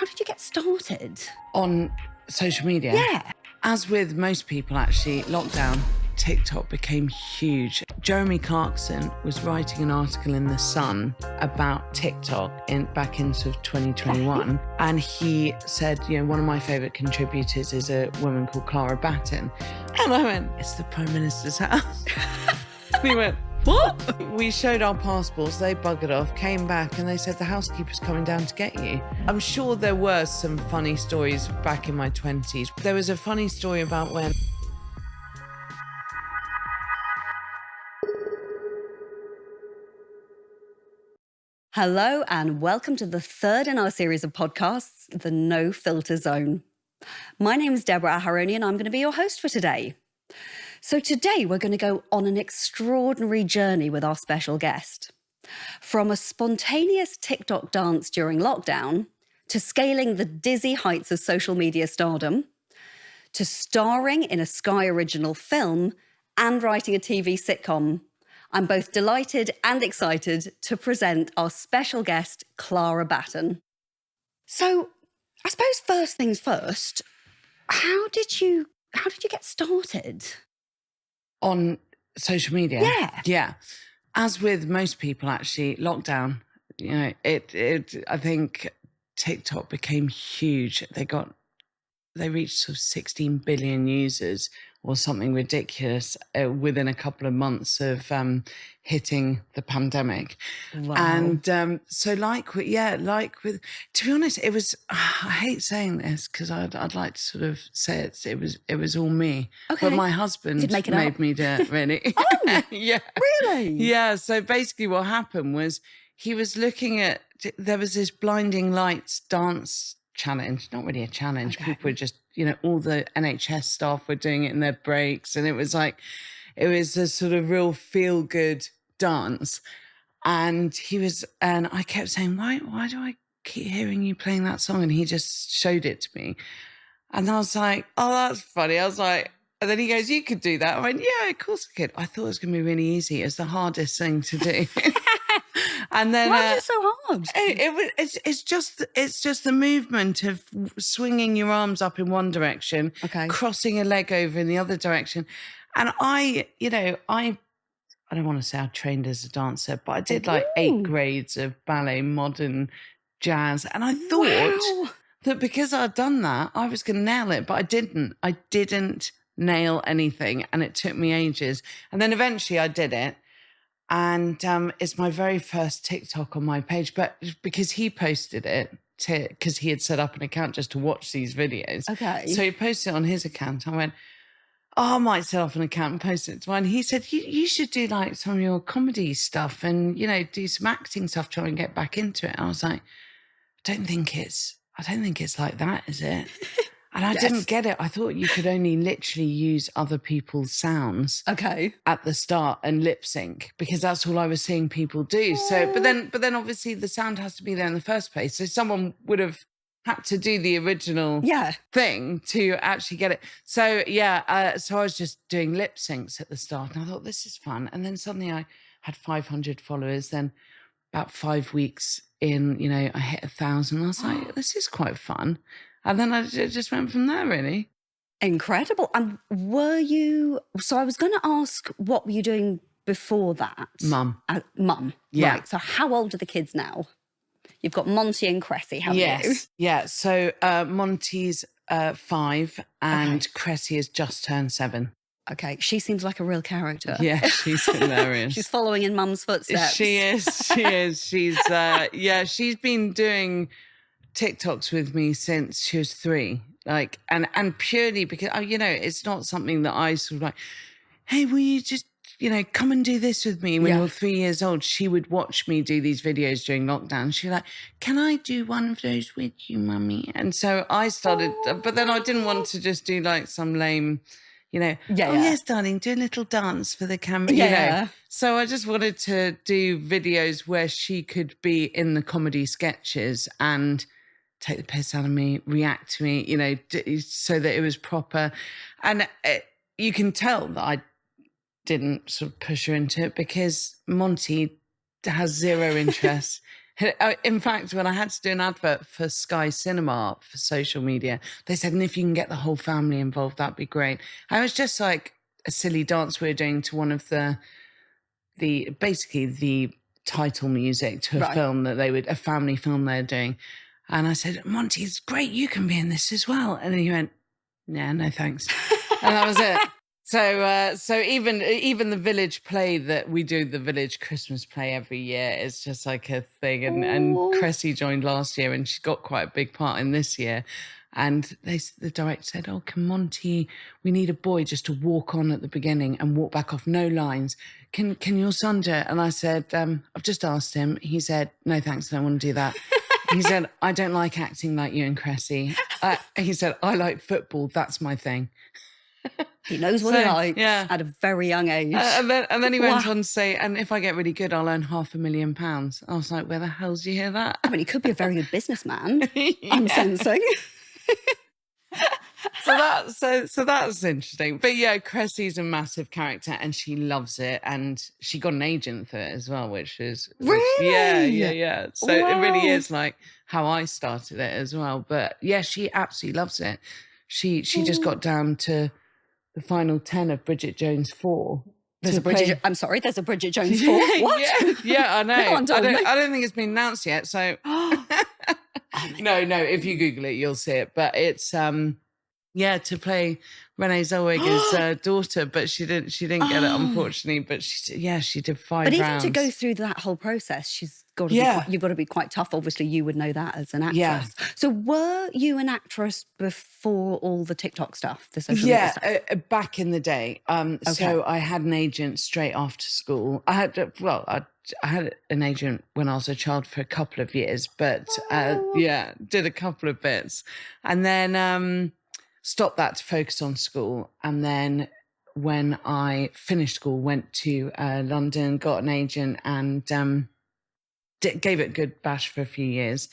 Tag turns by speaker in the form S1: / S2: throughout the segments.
S1: how did you get started?
S2: On social media?
S1: Yeah.
S2: As with most people, actually, lockdown, TikTok became huge. Jeremy Clarkson was writing an article in The Sun about TikTok back in sort of 2021. And he said, one of my favourite contributors is a woman called Clara Batten. And I went, it's the Prime Minister's house. And he went, what? We showed our passports, they buggered off, came back, and they said the housekeeper's coming down to get you. I'm sure there were some funny stories back in my 20s. There was a funny story about when...
S1: Hello and welcome to the third in our series of podcasts, The No Filter Zone. My name is Deborah Aharoni and I'm going to be your host for today. So today we're going to go on an extraordinary journey with our special guest. From a spontaneous TikTok dance during lockdown, to scaling the dizzy heights of social media stardom, to starring in a Sky original film and writing a TV sitcom, I'm both delighted and excited to present our special guest, Clara Batten. So, I suppose first things first, how did you get started?
S2: On social media?
S1: Yeah.
S2: As with most people, actually, lockdown, I think TikTok became huge. They reached sort of 16 billion users or something ridiculous within a couple of months of hitting the pandemic.
S1: Wow.
S2: And to be honest, it was, I hate saying this because I'd like to sort of say it was all me.
S1: Okay.
S2: But my husband made me do it, really.
S1: Oh,
S2: yeah.
S1: Really?
S2: Yeah, so basically what happened was he was looking at, there was this blinding lights dance challenge, not really a challenge.
S1: Okay.
S2: People were just, all the NHS staff were doing it in their breaks. And it was a sort of real feel good dance. And I kept saying, why do I keep hearing you playing that song? And he just showed it to me. And I was like, oh, that's funny. I was like, and then he goes, you could do that. I went, yeah, of course I could. I thought it was going to be really easy. It's the hardest thing to do. And then
S1: why is it so hard?
S2: It's just the movement of swinging your arms up in one direction,
S1: Okay.
S2: crossing a leg over in the other direction. And I don't want to say I trained as a dancer, but I did like 8 grades of ballet, modern, jazz. And I thought that because I'd done that, I was going to nail it, but I didn't. I didn't nail anything, and it took me ages. And then eventually I did it. And it's my very first TikTok on my page, but because he posted it, because he had set up an account just to watch these videos.
S1: Okay.
S2: So he posted it on his account. I went, I might set up an account and post it to mine. He said, you should do like some of your comedy stuff and, do some acting stuff, try and get back into it. And I was like, I don't think it's like that, is it? And I didn't get it. I thought you could only literally use other people's sounds at the start and lip sync, because that's all I was seeing people do. So, but then obviously the sound has to be there in the first place. So someone would have had to do the original thing to actually get it. So so I was just doing lip syncs at the start, and I thought, this is fun. And then suddenly I had 500 followers. Then about 5 weeks in, I hit 1,000. I was like, this is quite fun. And then I just went from there, really.
S1: Incredible. And so I was going to ask, what were you doing before that?
S2: Mum.
S1: Mum.
S2: Yeah.
S1: Right. So how old are the kids now? You've got Monty and Cressy, haven't you?
S2: Yeah. So Monty's 5 and Cressy has just turned 7.
S1: Okay. She seems like a real character.
S2: Yeah, she's hilarious.
S1: She's following in Mum's footsteps.
S2: She is. She's been doing TikToks with me since she was 3, and purely because it's not something that I sort of like, hey, will you just come and do this with me when you're 3 years old. She would watch me do these videos during lockdown. She'd be like, can I do one of those with you, mummy? And so I started, but then I didn't want to just do like some lame, yes, darling, do a little dance for the camera, So I just wanted to do videos where she could be in the comedy sketches and take the piss out of me, react to me, so that it was proper. And you can tell that I didn't sort of push her into it, because Monty has zero interest In fact, when I had to do an advert for Sky Cinema for social media, they said, and if you can get the whole family involved, that'd be great. And it was just like a silly dance we were doing to one of the basically the title music to a film that a family film they're doing. And I said, Monty, it's great, you can be in this as well. And then he went, yeah, no thanks. And that was it. So even the village play that we do, the village Christmas play every year, is just like a thing. And Cressy joined last year, and she got quite a big part in this year. And the director said, "Oh, can Monty? We need a boy just to walk on at the beginning and walk back off, no lines. Can your son do it?" And I said, "I've just asked him." He said, "No, thanks, I don't want to do that." He said, "I don't like acting like you and Cressy." He said, "I like football. That's my thing."
S1: He knows what he likes at a very young age.
S2: And then he went on to say, "And if I get really good, I'll earn £500,000. I was like, where the hell did you hear that?
S1: I mean, he could be a very good businessman. I'm sensing.
S2: So that's interesting. But yeah, Cressy's a massive character and she loves it. And she got an agent for it as well, which
S1: Really?
S2: Yeah. So it really is like how I started it as well. But yeah, she absolutely loves it. She just got down to the final 10 of Bridget Jones 4.
S1: I'm sorry, there's a Bridget Jones 4? What?
S2: Yeah, I know.
S1: No one told me.
S2: I don't think it's been announced yet. So no, if you Google it, you'll see it. But it's to play Renee Zellweger's daughter, but she didn't get it, unfortunately. But she did 5 rounds.
S1: But even to go through that whole process, she's got to be you've got to be quite tough. Obviously, you would know that as an actress. Yeah. So were you an actress before all the TikTok stuff, the social media stuff?
S2: Back in the day. So I had an agent straight after school. I had an agent when I was a child for a couple of years, but did a couple of bits. And then stopped that to focus on school. And then when I finished school, went to London, got an agent and gave it a good bash for a few years.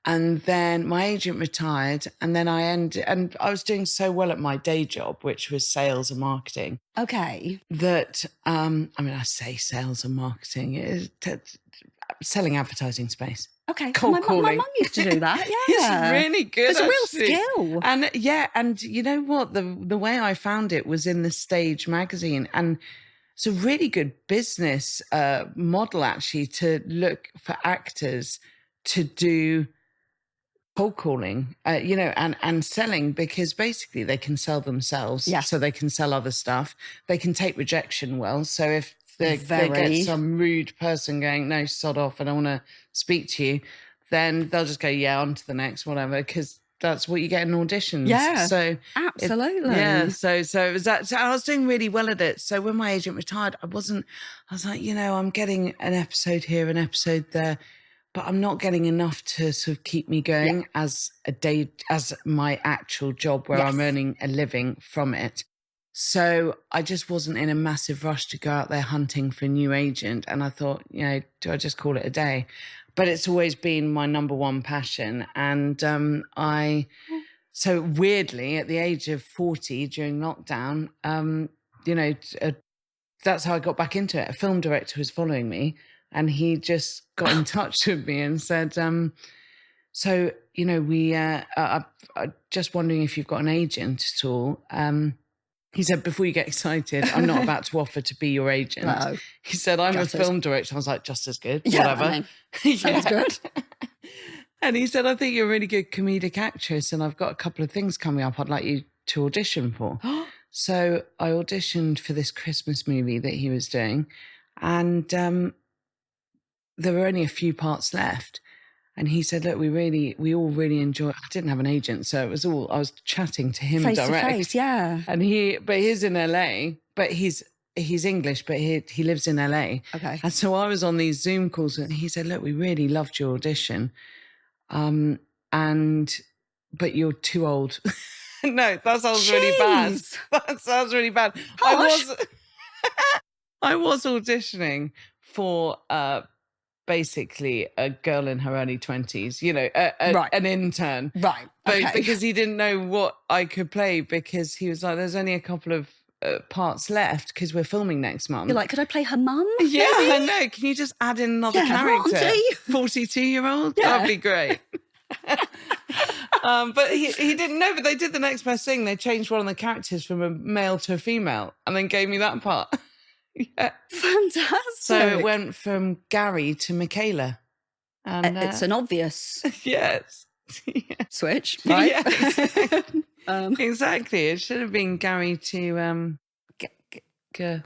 S2: And then my agent retired, and then and I was doing so well at my day job, which was sales and marketing.
S1: Okay.
S2: That, I say sales and marketing, selling advertising space.
S1: Okay.
S2: Cold calling.
S1: My mum used to do that, yeah.
S2: It's really good,
S1: It's a real skill.
S2: And you know what? The way I found it was in the Stage magazine, and it's a really good business model, actually, to look for actors to do cold calling, and selling, because basically they can sell themselves.
S1: Yeah.
S2: So they can sell other stuff. They can take rejection well. So if they get some rude person going, "No, sod off, I don't want to speak to you," then they'll just go, "Yeah, on to the next," whatever, because that's what you get in auditions.
S1: Yeah,
S2: so
S1: absolutely.
S2: So it was that. So I was doing really well at it. So when my agent retired, I was like, I'm getting an episode here, an episode there, but I'm not getting enough to sort of keep me going as my actual job where I'm earning a living from it. So I just wasn't in a massive rush to go out there hunting for a new agent. And I thought, do I just call it a day? But it's always been my number one passion. And so weirdly, at the age of 40 during lockdown, that's how I got back into it. A film director was following me, and he just got in touch with me and said, "So, we just wondering if you've got an agent at all." He said, "Before you get excited, I'm not about to offer to be your agent." No. He said, "I'm a film director." I was like, "Just as good, whatever." I mean,
S1: sounds good.
S2: And he said, "I think you're a really good comedic actress, and I've got a couple of things coming up I'd like you to audition for." So I auditioned for this Christmas movie that he was doing, and there were only a few parts left. And he said, "Look, we all really enjoy." I didn't have an agent, so it was all I was chatting to him
S1: face
S2: direct.
S1: To face, yeah.
S2: And but he's in LA, but he's English, but he lives in LA.
S1: Okay.
S2: And so I was on these Zoom calls, and he said, "Look, we really loved your audition, but you're too old." No, that sounds really bad. That sounds really bad. I was auditioning for basically a girl in her early 20s, an intern.
S1: Right.
S2: But because he didn't know what I could play, because he was like, "There's only a couple of parts left because we're filming next month.
S1: You're like, could I play her mum?
S2: Yeah,
S1: maybe?
S2: I know. Can you just add in another character?
S1: Auntie.
S2: 42-year-old?
S1: Yeah.
S2: That'd be great. But he didn't know, but they did the next best thing. They changed one of the characters from a male to a female and then gave me that part. Yeah.
S1: Fantastic.
S2: So it went from Gary to Michaela. And
S1: it's an obvious
S2: yes.
S1: switch, right?
S2: Yes. Exactly. It should have been Gary to
S1: Gail?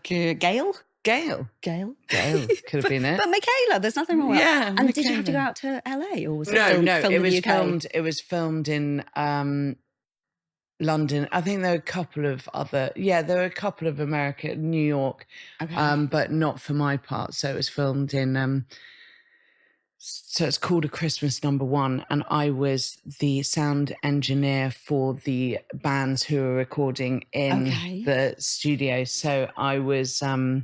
S2: Gail.
S1: Gail
S2: Could have been it.
S1: But Michaela, there's nothing wrong with
S2: Yeah,
S1: that. And did you have to go
S2: Michaela.
S1: out to LA or was it
S2: No,
S1: filmed
S2: it
S1: in
S2: was
S1: the UK?
S2: filmed. It was filmed in London. I think there were a couple of other. Yeah, there were a couple of America, New York,
S1: Okay.
S2: but not for my part. So it was filmed in. So it's called A Christmas Number One, and I was the sound engineer for the bands who were recording in the studio. So I was, so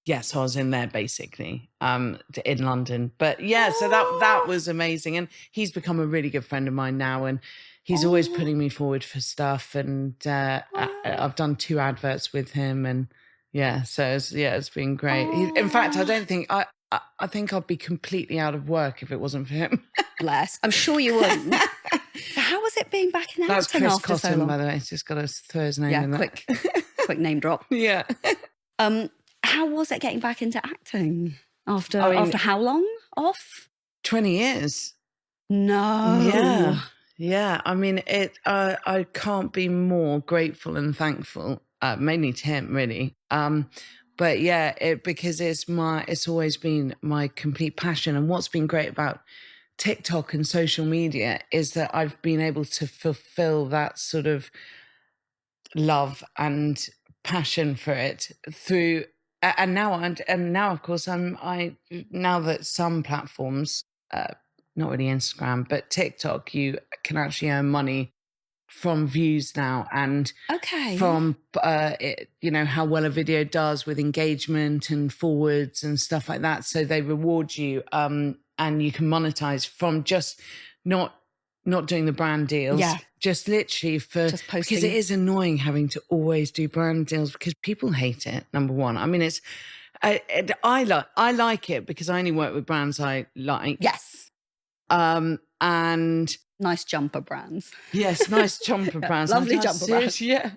S2: I was in there basically, in London. But yeah, so that was amazing, and he's become a really good friend of mine now, and he's always putting me forward for stuff, and I've done 2 adverts with him, and yeah, so it's been great. In fact, I don't think I think I'd be completely out of work if it wasn't for him.
S1: Bless. I'm sure you wouldn't. How was it being back in
S2: That's
S1: acting
S2: Chris
S1: after so
S2: Cotton,
S1: long?
S2: by the way. He's just got to throw his name in there.
S1: Quick name drop.
S2: Yeah.
S1: How was it getting back into acting after how long off?
S2: 20 years.
S1: No.
S2: Yeah. I mean, I can't be more grateful and thankful, mainly to him, really. But yeah, because it's always been my complete passion. And what's been great about TikTok and social media is that I've been able to fulfill that sort of love and passion for it through. And now, of course, now that some platforms, not really Instagram, but TikTok, you can actually earn money from views now, and from how well a video does with engagement and forwards and stuff like that. So they reward you, and you can monetize from just not doing the brand deals.
S1: Yeah.
S2: Just literally just posting. Because it is annoying having to always do brand deals because people hate it. Number one, I mean, I like it because I only work with brands I like.
S1: Yes.
S2: And
S1: nice jumper brands.
S2: Yes, nice jumper brands.
S1: Lovely jumper brands.
S2: Yeah.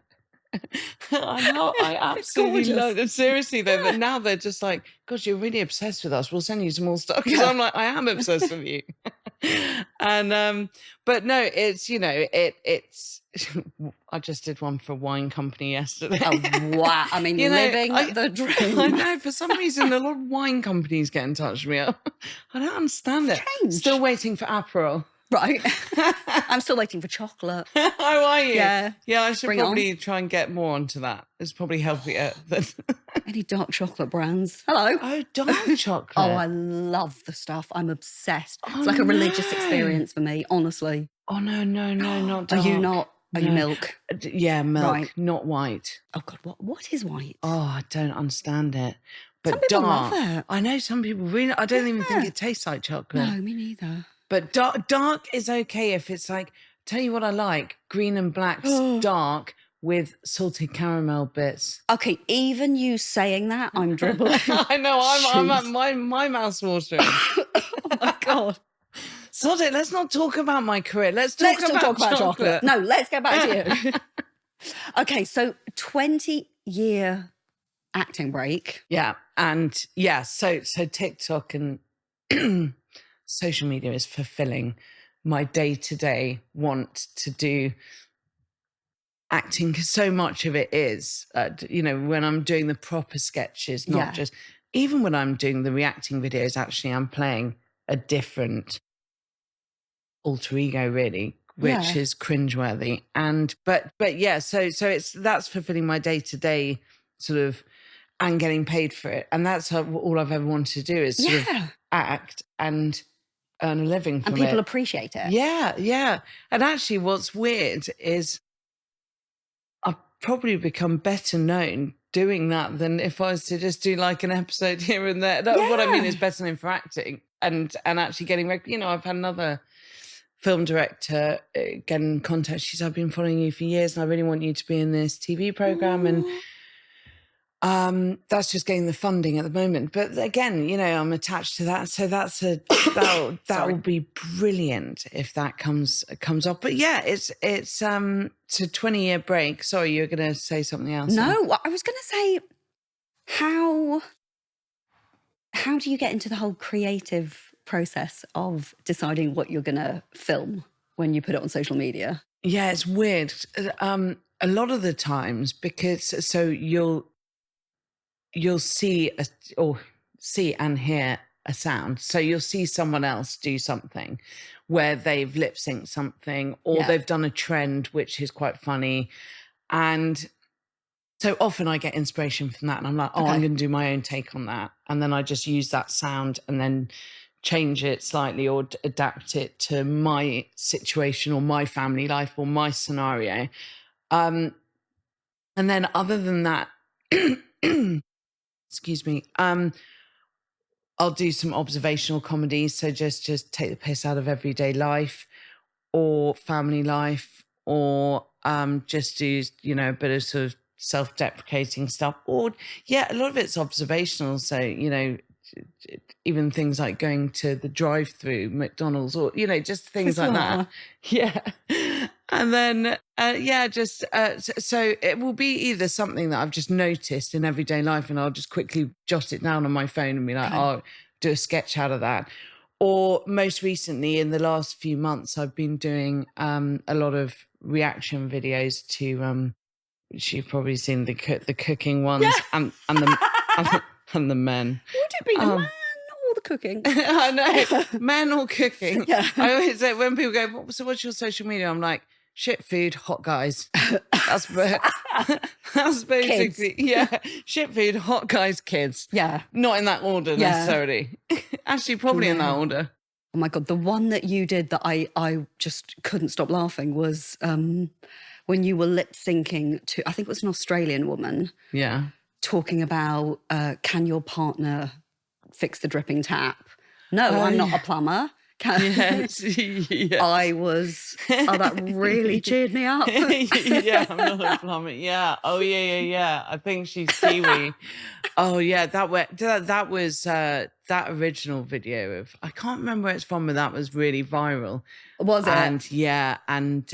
S2: I absolutely love them. Seriously, though, but now they're just like, gosh, you're really obsessed with us. We'll send you some more stuff. Because I'm like, I am obsessed with you. And but no, it's it's I just did one for a wine company yesterday.
S1: Oh wow. I mean, living the dream.
S2: I know, for some reason a lot of wine companies get in touch with me. I don't understand it. Still waiting for Aperol.
S1: Right. I'm still waiting for chocolate.
S2: Oh, are you?
S1: Yeah.
S2: Yeah, I should probably try and get more onto that. It's probably healthier than
S1: any dark chocolate brands. Hello.
S2: Oh, dark chocolate.
S1: Oh, I love the stuff. I'm obsessed. It's like a religious experience for me, honestly.
S2: Oh, no, not dark.
S1: Are you not? Are you milk?
S2: Yeah, milk,
S1: right.
S2: Not white.
S1: Oh, God, what is white?
S2: Oh, I don't understand it. But
S1: some people
S2: dark.
S1: love it.
S2: I know some people really, I don't even think it tastes like chocolate.
S1: No, me neither.
S2: But dark is okay if it's like, tell you what I like, green and black's dark with salted caramel bits.
S1: Okay, even you saying that, I'm dribbling.
S2: I know, I'm at my mouth's watering.
S1: Oh my God.
S2: Sod it, let's not talk about my career. Let's talk about chocolate.
S1: No, let's get back to you. Okay, so 20-year acting break.
S2: Yeah, and yeah, so TikTok and social media is fulfilling my day-to-day want to do acting, because so much of it is, when I'm doing the proper sketches, not just, even when I'm doing the reacting videos, actually I'm playing a different alter ego, really, which is cringeworthy. And but yeah, so that's fulfilling my day-to-day sort of, and getting paid for it. And that's all I've ever wanted to do is sort of act and earn a living from it.
S1: And people appreciate it.
S2: Yeah. And actually what's weird is I've probably become better known doing that than if I was to just do like an episode here and there. What I mean is better known for acting and actually getting, I've had another film director get in contact. She said, I've been following you for years and I really want you to be in this TV program. And that's just getting the funding at the moment. But again, you know, I'm attached to that. So that will be brilliant if that comes off. But yeah, it's a 20-year break. Sorry, you're going to say something else.
S1: No, I was going to say, how do you get into the whole creative process of deciding what you're going to film when you put it on social media?
S2: Yeah, it's weird. A lot of the times, because so you'll see or see and hear a sound. So you'll see someone else do something where they've lip synced something, or they've done a trend which is quite funny, and so often I get inspiration from that, and I'm like, oh, I'm going to do my own take on that, and then I just use that sound and then change it slightly or adapt it to my situation or my family life or my scenario. And then other than that, excuse me, I'll do some observational comedies. So just take the piss out of everyday life or family life, or just do, you know, a bit of sort of self-deprecating stuff. Or a lot of it's observational. So, you know, even things like going to the drive-through McDonald's, or, you know, just things like that. Yeah. And then, so it will be either something that I've just noticed in everyday life and I'll just quickly jot it down on my phone and be like, I'll do a sketch out of that. Or most recently, in the last few months, I've been doing a lot of reaction videos to, which you've probably seen, the cooking ones and the men.
S1: Would it be the man or the cooking?
S2: I know, men or cooking. Yeah. I always say, when people go, so what's your social media? I'm like, shit food, hot guys. That's basically, shit food, hot guys, kids. Yeah. Not in that order necessarily. Actually, probably in that order.
S1: Oh my God, the one that you did that I just couldn't stop laughing was when you were lip syncing to, I think it was an Australian woman.
S2: Yeah.
S1: Talking about, can your partner fix the dripping tap? No, I'm not a plumber.
S2: Yes.
S1: That really cheered me up.
S2: Yeah, I'm not a plumber. Yeah. Oh, yeah. I think she's Kiwi. Oh, yeah. That was that original video of, I can't remember where it's from, but that was really viral.
S1: Was it?
S2: And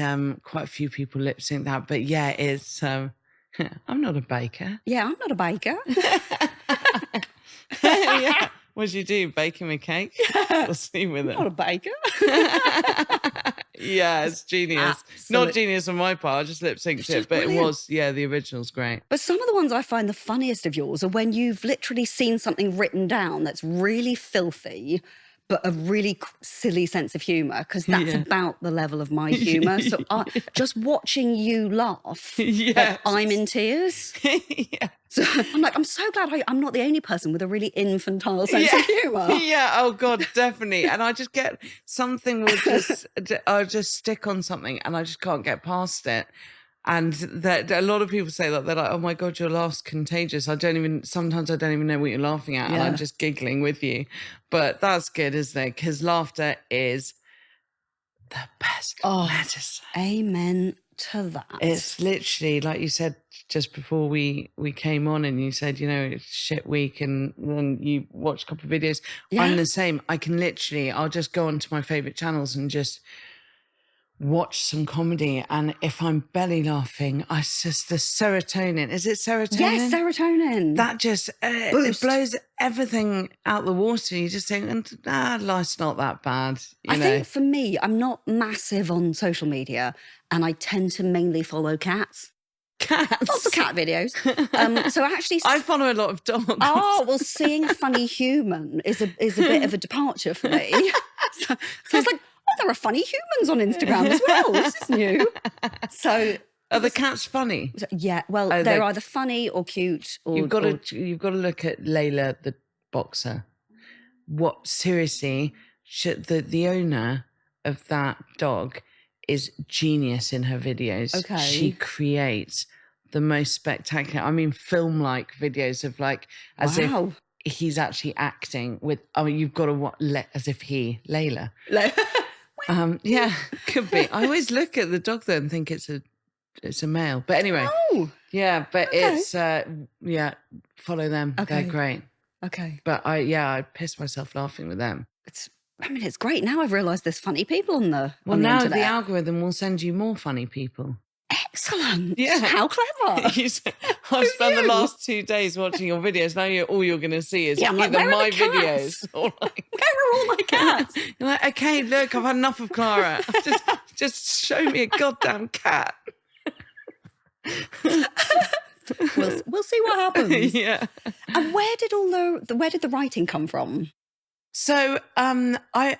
S2: quite a few people lip sync that. But yeah, it's, I'm not a baker.
S1: Yeah, I'm not a baker.
S2: Yeah. What do you do? Bake him a cake?
S1: Yeah.
S2: We'll see with it.
S1: Not a baker.
S2: Yeah, it's genius.
S1: Absolutely.
S2: Not genius on my part. I just lip synced it, but brilliant. It was, the original's great.
S1: But some of the ones I find the funniest of yours are when you've literally seen something written down that's really filthy, but a really silly sense of humour, because that's about the level of my humour. So just watching you laugh, like, I'm in tears. So I'm like, I'm so glad I'm not the only person with a really infantile sense of humour.
S2: Yeah, oh God, definitely. And I just get something I'll just stick on something and I just can't get past it. And that a lot of people say that, they're like, oh my God, your laugh's contagious. Sometimes I don't even know what you're laughing at. And I'm just giggling with you. But that's good, isn't it? Because laughter is the best medicine.
S1: Amen to that.
S2: It's literally, like you said just before we came on, and you said, you know, it's shit week, and then you watch a couple of videos. I'm the same. I'll just go onto my favourite channels and just watch some comedy, and if I'm belly laughing, it's just the serotonin. Is it serotonin?
S1: Yes, serotonin.
S2: That just it blows everything out the water. You just think, life's not that bad. I
S1: think for me, I'm not massive on social media, and I tend to mainly follow cats. Lots of cat videos. So actually,
S2: I follow a lot of dogs.
S1: Oh, well, seeing a funny human is a bit of a departure for me. So I was like, there are funny humans on Instagram as well. This is new. So
S2: are the cats funny?
S1: Yeah, well, they're either funny or cute. Or
S2: you've got to look at Layla the boxer. What, seriously? The owner of that dog is genius in her videos.
S1: Okay,
S2: she creates the most spectacular, film-like videos of, like, as if he's actually acting with. You've got to as if Layla. Yeah, could be. I always look at the dog though and think it's a male. But anyway, yeah, but
S1: okay.
S2: it's follow them.
S1: Okay.
S2: They're great.
S1: Okay.
S2: But I pissed myself laughing with them.
S1: It's great. Now I've realised there's funny people on the
S2: Now
S1: internet.
S2: the algorithm will send you more funny people.
S1: Excellent.
S2: Yeah.
S1: How clever.
S2: I've spent the last 2 days watching your videos. Now all you're going to see is either my videos or like,
S1: where are all my cats?
S2: You're like, okay, look, I've had enough of Clara. Just show me a goddamn cat.
S1: We'll see what happens.
S2: Yeah.
S1: And where did the writing come from?
S2: So I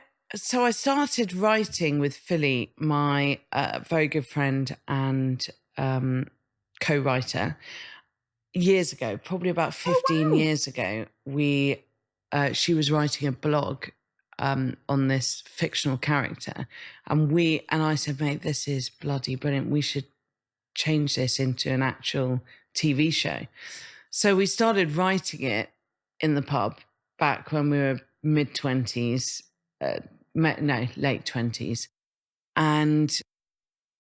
S2: started writing with Philly, my very good friend and co-writer, years ago, probably about 15 years ago. She was writing a blog on this fictional character, and I said, mate, this is bloody brilliant. We should change this into an actual TV show. So we started writing it in the pub back when we were mid-20s, late 20s. And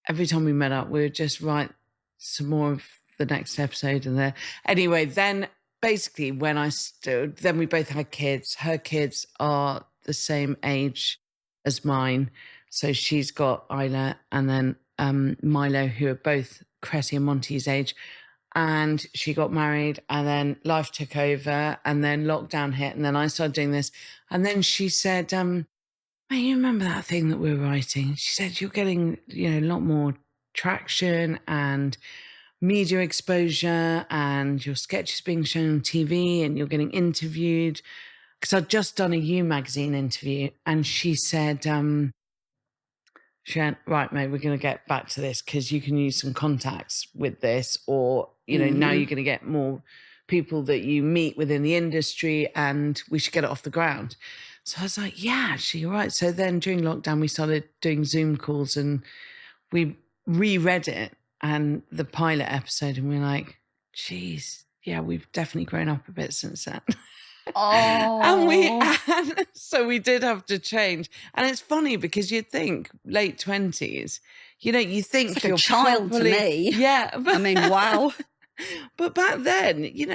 S2: every time we met up, we would just write some more of the next episode. And anyway, then basically then we both had kids. Her kids are the same age as mine. So she's got Isla and then Milo, who are both Cressy and Monty's age. And she got married, and then life took over, and then lockdown hit, and then I started doing this. And then she said, "Mate, you remember that thing that we were writing?" She said, "You're getting, a lot more traction and media exposure, and your sketches being shown on TV, and you're getting interviewed." Because I'd just done a You magazine interview, and she said, she went, "Right, mate, we're going to get back to this because you can use some contacts with this, or, now you're going to get more people that you meet within the industry and we should get it off the ground." So I was like, yeah, actually, you're right. So then during lockdown, we started doing Zoom calls and we reread it and the pilot episode, and we're like, geez, yeah, we've definitely grown up a bit since then. And so we did have to change. And it's funny because you'd think late 20s, you think
S1: it's like
S2: you're
S1: a child
S2: probably,
S1: to me.
S2: Yeah.
S1: I mean, wow.
S2: But back then, you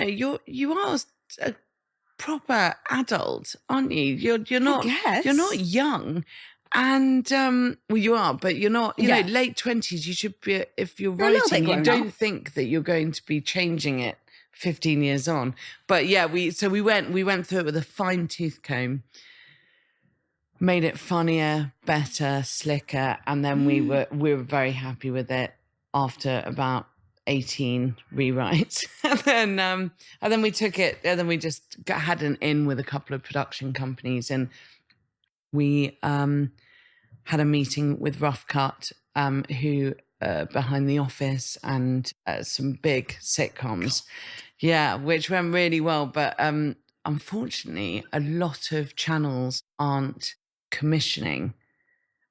S2: are a proper adult, aren't you? You're not young. And well, you are, but you're not, late 20s, you should be, if you're writing, you don't think that you're going to be changing it 15 years on. But yeah, we went through it with a fine-tooth comb, made it funnier, better, slicker, and then we were very happy with it after about 18 rewrites. and then we took it, and then we just had an in with a couple of production companies, and we had a meeting with Rough Cut, who behind The Office and some big sitcoms. Yeah, which went really well. But unfortunately, a lot of channels aren't commissioning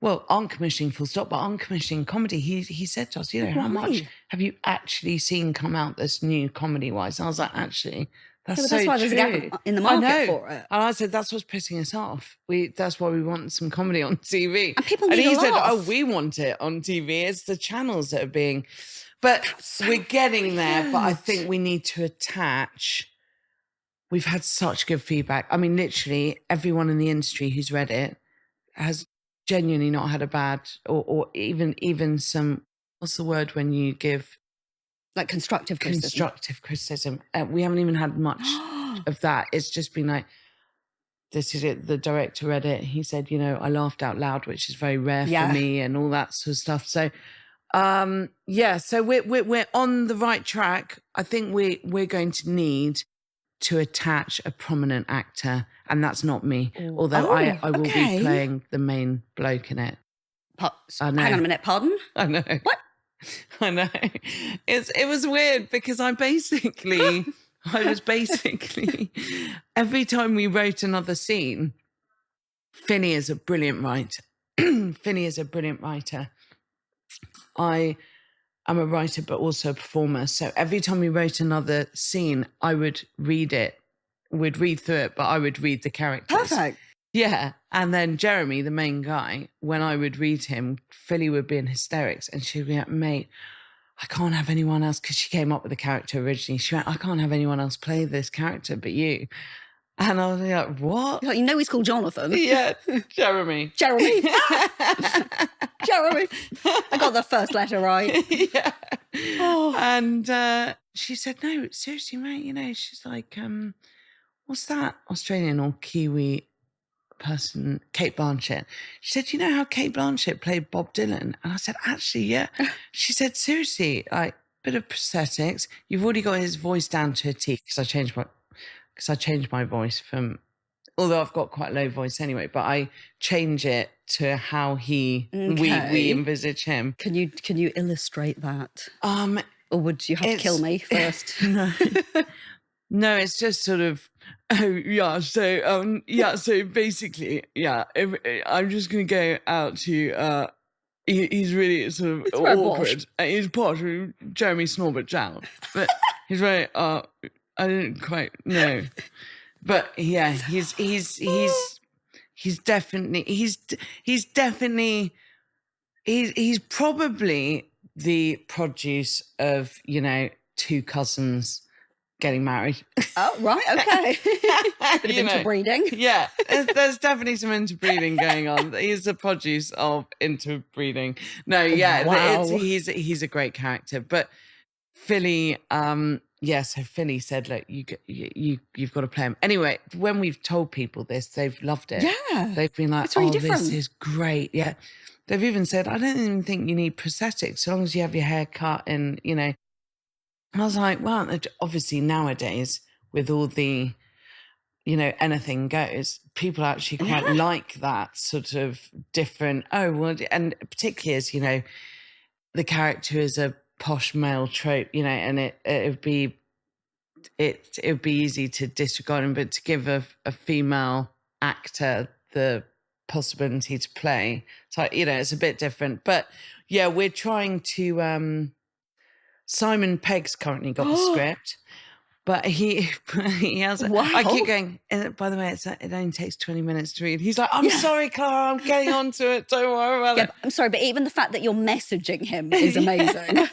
S2: full stop, but aren't commissioning comedy. He said to us, how much have you actually seen come out that's new comedy-wise? And I was like, actually, that's so
S1: why
S2: true.
S1: There's a gap in the market for it.
S2: And I said, that's what's pissing us off. That's why we want some comedy on TV.
S1: And people need
S2: he
S1: a
S2: said,
S1: laugh.
S2: oh, we want it on TV. It's the channels that are being... But we're getting there, but I think we need to attach... We've had such good feedback. I mean, literally, everyone in the industry who's read it has genuinely not had a bad, or even some, what's the word when you give?
S1: Like constructive criticism.
S2: Constructive criticism. We haven't even had much of that. It's just been like, this is it. The director read it. He said, I laughed out loud, which is very rare for me, and all that sort of stuff. So, so we're on the right track. I think we're going to need to attach a prominent actor, and that's not me. Although I will be playing the main bloke in it.
S1: Hang on a minute, pardon?
S2: I know.
S1: What?
S2: I know. It was weird because I was basically every time we wrote another scene, Finney is a brilliant writer. I'm a writer, but also a performer. So every time we wrote another scene, I would read it. We'd read through it, but I would read the characters.
S1: Perfect.
S2: Yeah. And then Jeremy, the main guy, when I would read him, Philly would be in hysterics and she'd be like, mate, I can't have anyone else, because she came up with the character originally. She went, I can't have anyone else play this character but you. And I was like, what?
S1: Like, you know he's called Jonathan.
S2: Yeah, Jeremy.
S1: Jeremy. Jeremy. I got the first letter right.
S2: Yeah.
S1: Oh.
S2: And she said, no, seriously, mate, you know, she's like, what's that Australian or Kiwi person, Kate Blanchett? She said, you know how Kate Blanchett played Bob Dylan? And I said, actually, yeah. She said, seriously, like, bit of prosthetics. You've already got his voice down to a T, because I changed my voice from, although I've got quite a low voice anyway, but I change it to how we envisage him.
S1: Can you illustrate that? Or would you have to kill me first?
S2: No, it's just sort of, so basically, if, I'm just going to go out to, he's really sort of awkward. He's posh, Jeremy Snorbert Chow. But he's very, I didn't quite know. But yeah, he's probably the produce of, you know, two cousins getting married.
S1: Oh, right, okay. Bit of interbreeding.
S2: Yeah, there's definitely some interbreeding going on. He's the produce of interbreeding. No, yeah,
S1: wow.
S2: He's a great character. But Philly, so Philly said, look, you've got to play him. Anyway, when we've told people this, they've loved it.
S1: Yeah.
S2: They've been like,
S1: it's really different.
S2: This is great. Yeah. They've even said, I don't even think you need prosthetics, so long as you have your hair cut and, you know. And I was like, well, obviously nowadays with all the, you know, anything goes, people actually quite like that sort of different, and particularly as, you know, the character is a posh male trope, you know, and it would be easy to disregard him, but to give a female actor the possibility to play, so, you know, it's a bit different. But yeah, we're trying to Simon Pegg's currently got the script, but he has.
S1: Wow.
S2: I keep going. By the way, it only takes 20 minutes to read. He's like, I'm sorry, Clara, I'm getting onto it. Don't worry about it.
S1: I'm sorry, but even the fact that you're messaging him is amazing.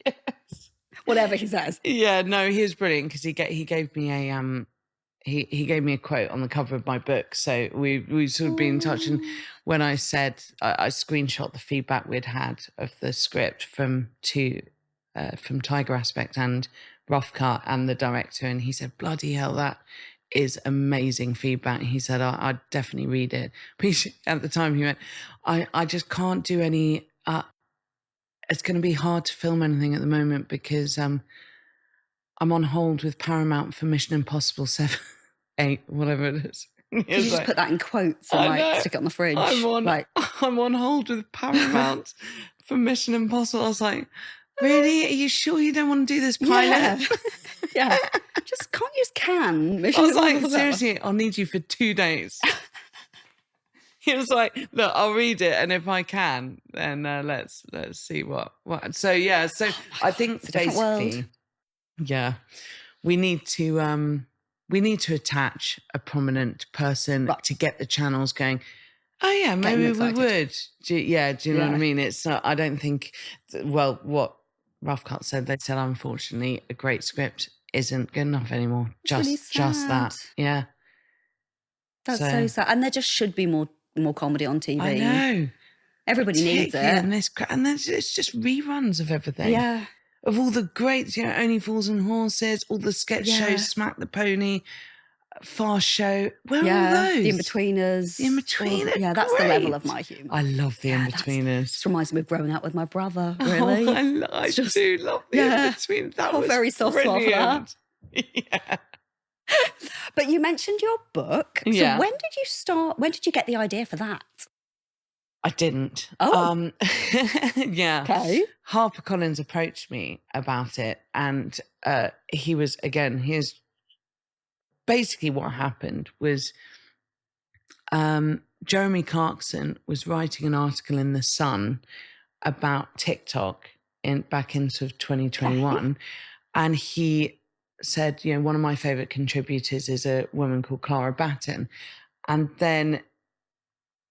S2: Yes.
S1: Whatever he says.
S2: Yeah, no, he was brilliant, because he gave me a he gave me a quote on the cover of my book. So we sort of been in touch, and when I said I screenshot the feedback we'd had of the script from Tiger Aspect and Rough Cut and the director, and he said, bloody hell, that is amazing feedback. He said, I'd definitely read it. But at the time he went, I just can't do any, it's going to be hard to film anything at the moment, because I'm on hold with Paramount for Mission Impossible 7, 8, whatever it is.
S1: You just put that in quotes and stick it on the fridge.
S2: I'm on hold with Paramount for Mission Impossible. I was like, really? Are you sure you don't want to do this pilot?
S1: Yeah. Just can't use can.
S2: I was like, seriously, I'll need you for 2 days. He was like, look, I'll read it, and if I can, then let's see what. So yeah, I think basically, yeah, we need to attach a prominent person to get the channels going. Oh yeah, maybe we would. Do you know what I mean? It's I don't think. Well, what Rough Cut said, they said, unfortunately, a great script isn't good enough anymore. Just that. Yeah.
S1: That's so sad. And there just should be more comedy on TV.
S2: I know.
S1: Everybody needs it.
S2: And it's just reruns of everything.
S1: Yeah.
S2: Of all the greats, you know, Only Fools and Horses, all the sketch shows, Smack the Pony, Fast Show. Where are all those?
S1: The In-Betweeners.
S2: The In-Betweeners.
S1: Yeah, that's the level of my humour.
S2: I love the In-Betweeners.
S1: This reminds me of growing up with my brother, really.
S2: I do love the In-Betweeners. That was
S1: very soft spot for that.
S2: Yeah.
S1: But you mentioned your book. So when did you start? When did you get the idea for that?
S2: I didn't.
S1: Oh.
S2: Yeah.
S1: Okay.
S2: HarperCollins approached me about it, and here's basically what happened was Jeremy Clarkson was writing an article in The Sun about TikTok back in sort of 2021. And he said, you know, one of my favorite contributors is a woman called Clara Batten. And then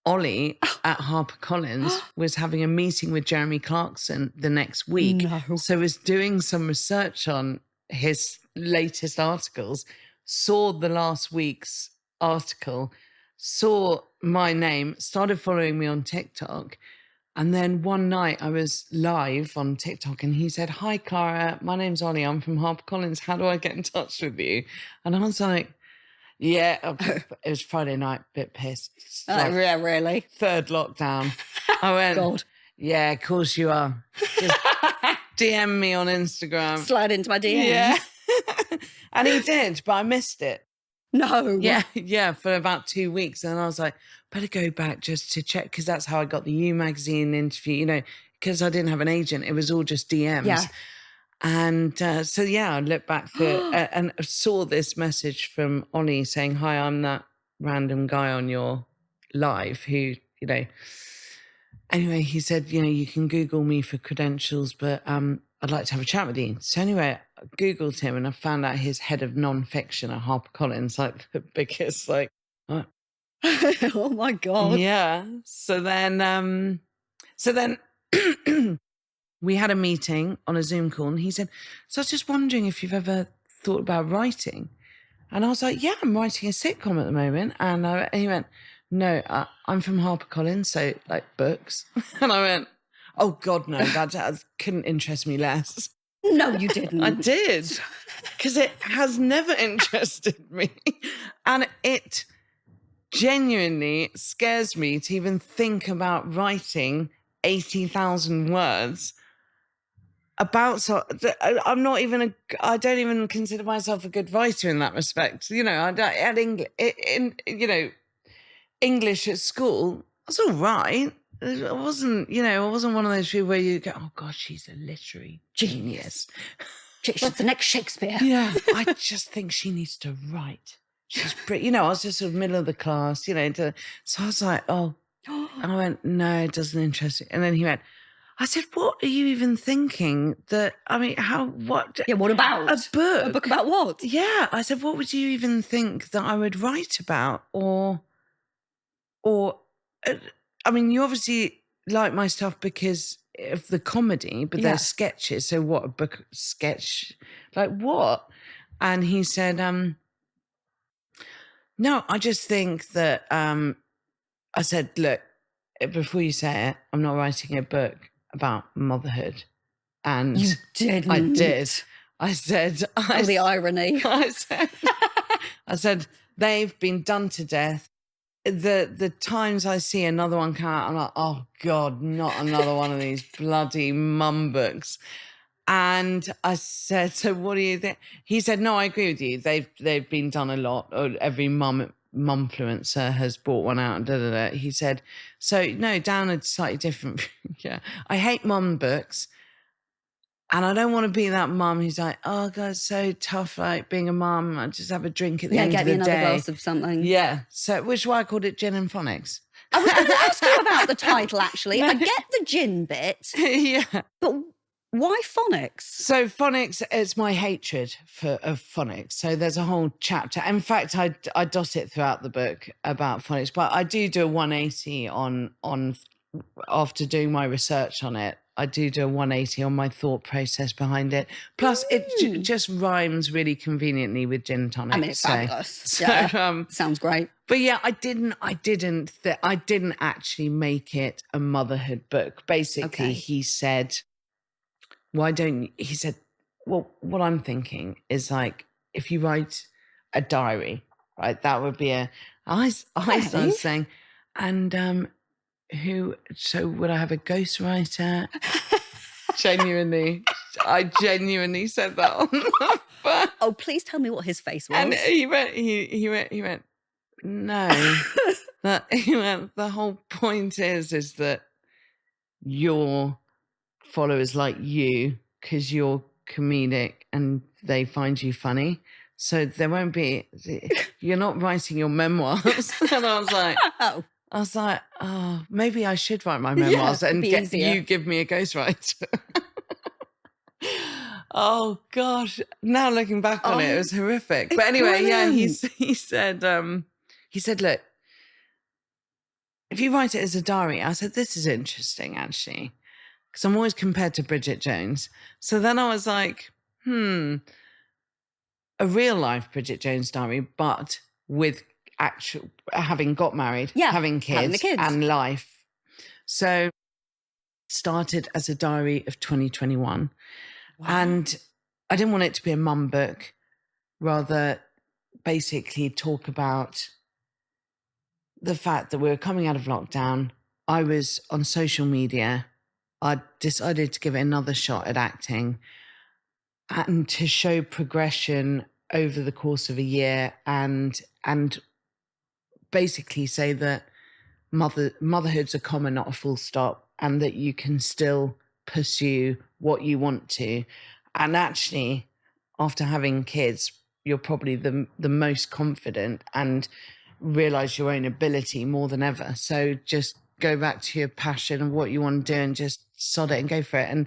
S2: Ollie at HarperCollins was having a meeting with Jeremy Clarkson the next week.
S1: No.
S2: So was doing some research on his latest articles, saw the last week's article, saw my name, started following me on TikTok. And then one night I was live on TikTok and he said, "Hi, Clara, my name's Ollie. I'm from HarperCollins. How do I get in touch with you?" And I was like, yeah, it was Friday night, bit pissed. It's like
S1: Yeah, really?
S2: third lockdown. I went,
S1: God.
S2: yeah, of course you are. Just DM me on Instagram.
S1: Slide into my DMs.
S2: Yeah. And he did, but I missed it.
S1: No.
S2: Yeah, for about 2 weeks. And I was like, better go back just to check, because that's how I got the You Magazine interview, you know, because I didn't have an agent. It was all just DMs.
S1: Yeah.
S2: And so, yeah, I looked back and saw this message from Ollie saying, "Hi, I'm that random guy on your live who, you know." Anyway, he said, "You know, you can Google me for credentials, but I'd like to have a chat with you." So anyway, I Googled him and I found out he's head of non-fiction at HarperCollins, like the biggest, like, what?
S1: Oh my God.
S2: Yeah. So then we had a meeting on a Zoom call and he said, "So I was just wondering if you've ever thought about writing." And I was like, "Yeah, I'm writing a sitcom at the moment." And he went, "No, I'm from HarperCollins, so like books." And I went, "Oh God, no, that couldn't interest me less."
S1: No, you didn't.
S2: I did, because it has never interested me. And it genuinely scares me to even think about writing 80,000 words about, so I'm not even I don't even consider myself a good writer in that respect. You know, at English at school, I was all right. I wasn't one of those people where you go, "Oh God, she's a literary genius.
S1: She's the next Shakespeare."
S2: Yeah, I just think she needs to write. She's pretty, I was just sort of middle of the class, so I was like, "Oh," and I went, "No, it doesn't interest me." And then he went, I said, "What are you even thinking that, I mean, what?"
S1: Yeah, what about?
S2: A book.
S1: A book about what?
S2: Yeah. I said, "What would you even think that I would write about?" Or, I mean, you obviously like my stuff because of the comedy, but they're sketches. So what, a book sketch? Like what? And he said, "No, I just think that," I said, "Look, before you say it, I'm not writing a book about motherhood." And
S1: You didn't.
S2: I did. I said,
S1: Oh, the irony.
S2: I said, they've been done to death. The times I see another one come out, I'm like, "Oh God, not another one of these bloody mum books." And I said, "So what do you think?" He said, "No, I agree with you. They've been done a lot. Or every mumfluencer has brought one out." And He said, "So no, down a slightly different." Yeah, I hate mum books. And I don't want to be that mum who's like, "Oh God, it's so tough, like being a mum. I just have a drink at the end of the day."
S1: Get me another glass of something.
S2: Yeah. So, which is why I called it Gin and Phonics.
S1: I was going to ask you about the title, actually. I get the gin bit.
S2: Yeah.
S1: But why phonics?
S2: So phonics, it's my hatred of phonics. So there's a whole chapter. In fact, I dot it throughout the book about phonics, but I do a 180 on after doing my research on it. I do a 180 on my thought process behind it. Plus, it just rhymes really conveniently with gin and tonic.
S1: I mean, it's fabulous.
S2: So,
S1: yeah, sounds great.
S2: But yeah, I didn't actually make it a motherhood book. Basically, he said, "Why don't you?" He said, "Well, what I'm thinking is, like, if you write a diary, right, that would be I started saying, and so would I have a ghostwriter?" I genuinely said that on the phone.
S1: Oh, please tell me what his face was.
S2: And he went, "No." He went, "The whole point is that your followers like you because you're comedic and they find you funny. So there won't be, you're not writing your memoirs." And I was like, "Oh, maybe I should write my memoirs and you give me a ghostwriter." Oh gosh. Now looking back on it was horrific. But anyway, yeah, he said, "Look, if you write it as a diary, I said, this is interesting, actually, because I'm always compared to Bridget Jones. So then I was like, a real life Bridget Jones diary, but with actual having got married,
S1: Yeah,
S2: having
S1: having the
S2: kids,
S1: kids.
S2: and life. So started as a diary of 2021.
S1: Wow.
S2: And I didn't want it to be a mum book, rather basically talk about the fact that we were coming out of lockdown. I was on social media. I decided to give it another shot at acting and to show progression over the course of a year, and basically say that motherhood's a comma, not a full stop, and that you can still pursue what you want to. And actually, after having kids, you're probably the most confident and realize your own ability more than ever. So just go back to your passion and what you want to do and just sod it and go for it.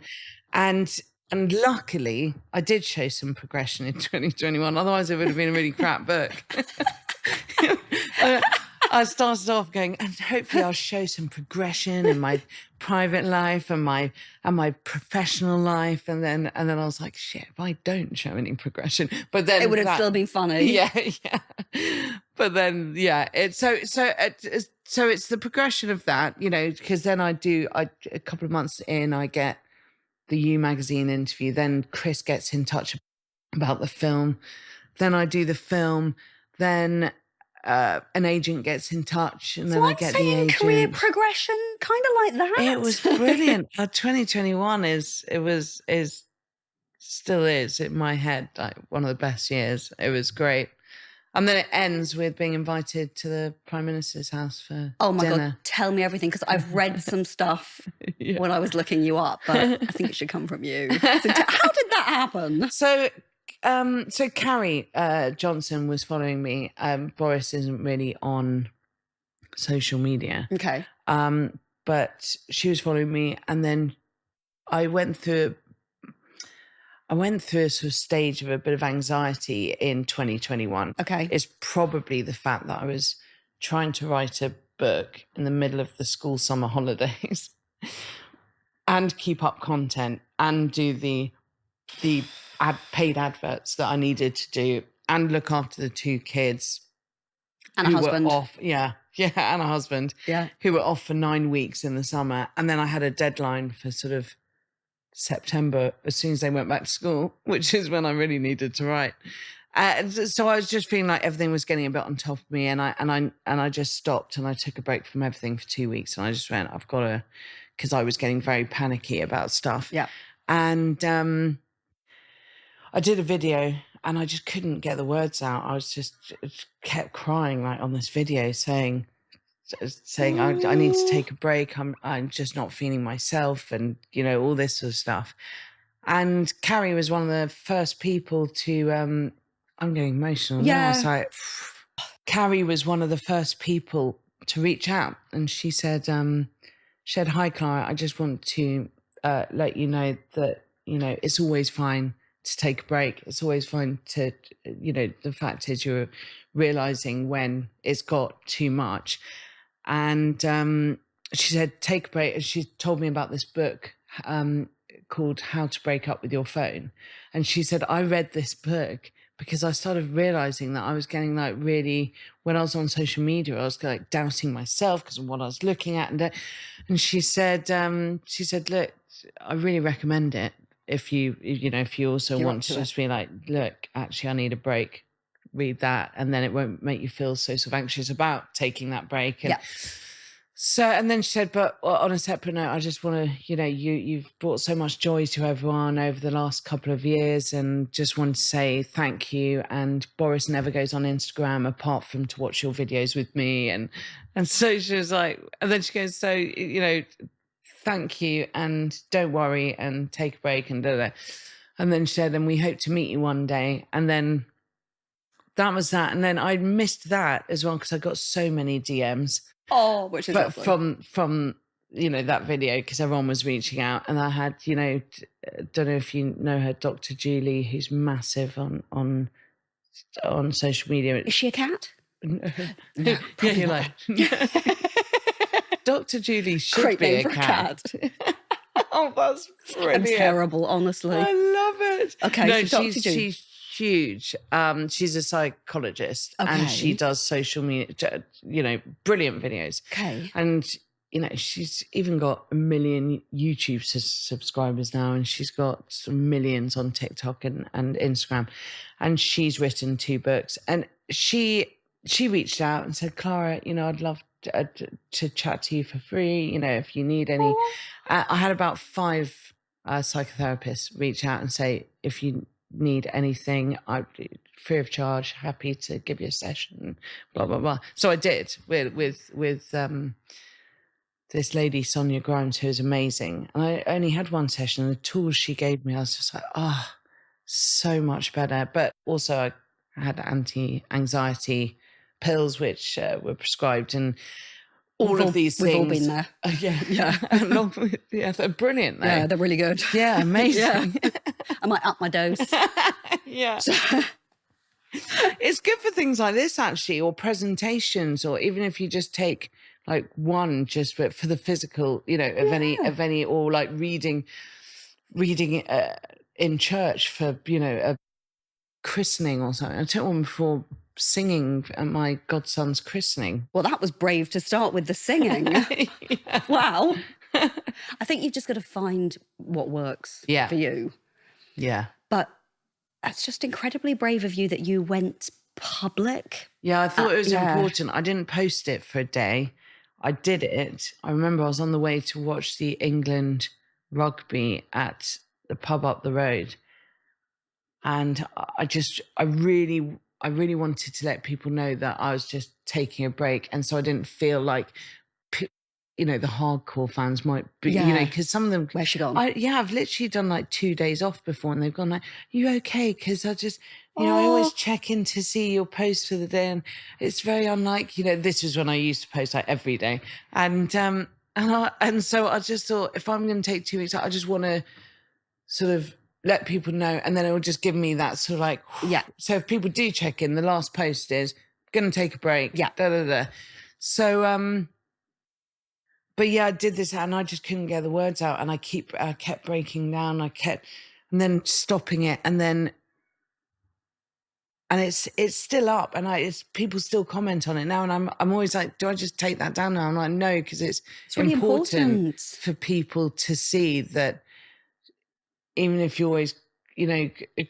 S2: And luckily, I did show some progression in 2021. Otherwise, it would have been a really crap book. I started off going, and hopefully I'll show some progression in my private life and my professional life. And then I was like, shit, if I don't show any progression, but then
S1: It would have still been funny.
S2: Yeah. But then, yeah, it's so it's the progression of that, because then a couple of months in, I get the You magazine interview. Then Chris gets in touch about the film. Then I do the film. Then an agent gets in touch, and then I get the agent.
S1: Career progression, kind of like that.
S2: It was brilliant. 2021 still is in my head like one of the best years. It was great. And then it ends with being invited to the Prime Minister's house for
S1: Oh my
S2: dinner.
S1: God, tell me everything, because I've read some stuff when I was looking you up, but I think it should come from you. So how did that happen?
S2: So Carrie Johnson was following me. Boris isn't really on social media.
S1: Okay.
S2: But she was following me, and then I went through a sort of stage of a bit of anxiety in 2021.
S1: Okay.
S2: It's probably the fact that I was trying to write a book in the middle of the school summer holidays and keep up content and do the paid adverts that I needed to do and look after the two kids.
S1: And a husband.
S2: Were off, and a husband.
S1: Yeah.
S2: Who were off for 9 weeks in the summer. And then I had a deadline for sort of September as soon as they went back to school, which is when I really needed to write. So I was just feeling like everything was getting a bit on top of me, and I just stopped and I took a break from everything for 2 weeks, and I just went, I've got to, because I was getting very panicky about stuff.
S1: Yeah.
S2: And I did a video and I just couldn't get the words out. I was just kept crying like on this video saying I need to take a break. I'm just not feeling myself, and all this sort of stuff. And Carrie was one of the first people to I'm getting emotional now. It's like Carrie was one of the first people to reach out, and she said, "Hi Clara, I just want to let you know that it's always fine to take a break. It's always fine to the fact is you're realizing when it's got too much." And she said, take a break. And she told me about this book called How to Break Up with Your Phone. And she said, I read this book because I started realizing that I was getting like really, when I was on social media, I was like doubting myself because of what I was looking at. And she said, look, I really recommend it if you also want to just be like, look, actually, I need a break. Read that, and then it won't make you feel so sort of anxious about taking that break. And so, and then she said, but on a separate note, I just want to, you've brought so much joy to everyone over the last couple of years, and just want to say thank you. And Boris never goes on Instagram apart from to watch your videos with me. And so she was like, and then she goes, so, thank you, and don't worry, and take a break, and da. And then she said, and we hope to meet you one day. And then that was that. And then I missed that as well because I got so many DMs.
S1: Oh, which is lovely.
S2: From that video, because everyone was reaching out. And I had, don't know if you know her, Dr. Julie, who's massive on social media.
S1: Is she a cat?
S2: No, you're like... Dr. Julie should
S1: Great
S2: be
S1: name
S2: a
S1: for a
S2: cat.
S1: cat.
S2: That's brilliant.
S1: I'm terrible, honestly.
S2: I love it.
S1: Okay,
S2: No,
S1: so Dr. Julie.
S2: she's huge. She's a psychologist and she
S1: Okay.
S2: does social media, brilliant videos.
S1: Okay.
S2: And, she's even got 1 million YouTube subscribers now, and she's got some millions on TikTok and Instagram. And she's written 2 books. And she reached out and said, Clara, I'd love to chat to you for free, if you need any. I had about 5 psychotherapists reach out and say, if you need anything, I'm free of charge, happy to give you a session, blah, blah, blah. So I did with this lady, Sonia Grimes, who is amazing. And I only had 1 session, and the tools she gave me, I was just like, so much better. But also I had anti-anxiety pills, which were prescribed, and all of these things.
S1: We've all been there.
S2: Yeah. Along with, they're brilliant though.
S1: Yeah, they're really good.
S2: Yeah, amazing.
S1: I might up my dose.
S2: Yeah. It's good for things like this, actually, or presentations, or even if you just take like one just for the physical, of any, or like reading in church for, a christening or something. I took one before singing at my godson's christening.
S1: Well, that was brave to start with the singing.
S2: Yeah.
S1: Wow. I think you've just got to find what works for you.
S2: Yeah.
S1: But it's just incredibly brave of you that you went public.
S2: Yeah, I thought it was important. I didn't post it for a day. I did it. I remember I was on the way to watch the England rugby at the pub up the road. And I really wanted to let people know that I was just taking a break. And so I didn't feel like, the hardcore fans might be, because some of them.
S1: Where's she gone?
S2: I've literally done like 2 days off before, and they've gone like, you okay? Because I just, I always check in to see your post for the day. And it's very unlike, this is when I used to post like every day. And so I just thought, if I'm going to take 2 weeks, I just want to sort of let people know, and then it will just give me that sort of like, so if people do check in, the last post is going to take a break. So, but yeah, I did this and I just couldn't get the words out, and I kept breaking down. And then stopping it, and it's still up, and people still comment on it now, and I'm always like, do I just take that down now? I'm like, no, because it's really important for people to see that even if you're always,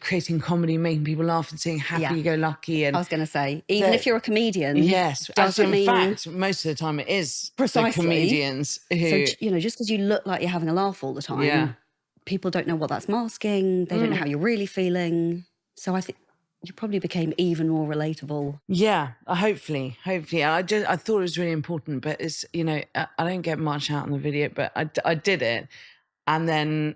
S2: creating comedy, making people laugh and saying happy-go-lucky. And
S1: I was going to say, even if you're a comedian,
S2: yes, doesn't mean... In fact, most of the time it is the comedians who...
S1: So, just because you look like you're having a laugh all the time, people don't know what that's masking. They don't know how you're really feeling. So I think you probably became even more relatable.
S2: Yeah, hopefully. I thought it was really important, but it's, I don't get much out on the video, but I did it. And then...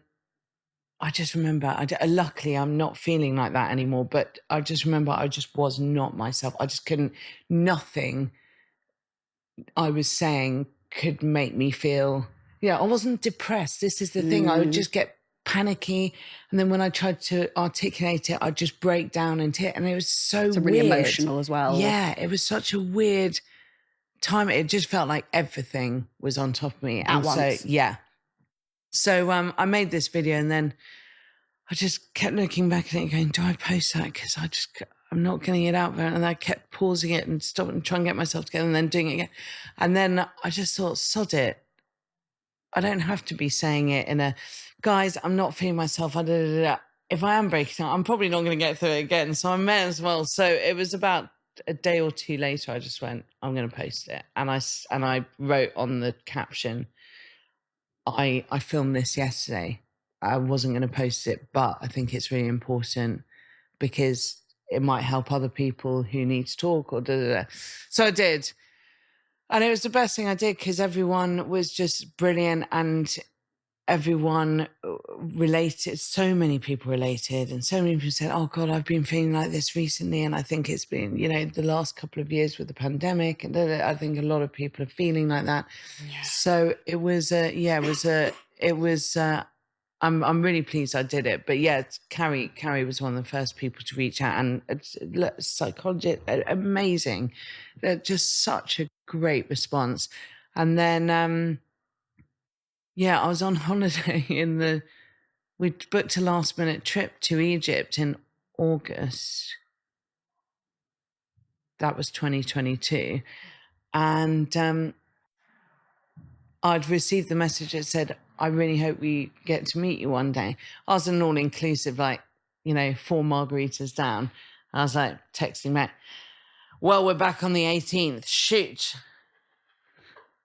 S2: I just remember, luckily I'm not feeling like that anymore, but I just remember I just was not myself. I just couldn't, nothing I was saying could make me feel, I wasn't depressed. This is the thing. I would just get panicky. And then when I tried to articulate it, I'd just break down into it. And it was so weird.
S1: Really emotional as well.
S2: Yeah, it was such a weird time. It just felt like everything was on top of me.
S1: At once.
S2: So I made this video, and then I just kept looking back at it going, do I post that? Because I'm not getting it out there. And I kept pausing it and stopping and trying to get myself together and then doing it again. And then I just thought, sod it. I don't have to be saying it in a, guys, I'm not feeling myself. If I am breaking out, I'm probably not going to get through it again. So I may as well. So it was about a day or two later, I just went, I'm going to post it. And I wrote on the caption, I filmed this yesterday. I wasn't going to post it, but I think it's really important because it might help other people who need to talk or So I did. And it was the best thing I did because everyone was just brilliant, and everyone related. So many people related, and so many people said, oh God, I've been feeling like this recently. And I think it's been, the last couple of years with the pandemic, and I think a lot of people are feeling like that. Yeah. So it was, I'm really pleased I did it. But yeah, Carrie was one of the first people to reach out, and psychologist, amazing. Just such a great response. And then, I was on holiday we booked a last minute trip to Egypt in August. That was 2022. And I'd received the message that said, I really hope we get to meet you one day. I was an all-inclusive, 4 margaritas down. I was like texting Matt, well, we're back on the 18th. Shoot.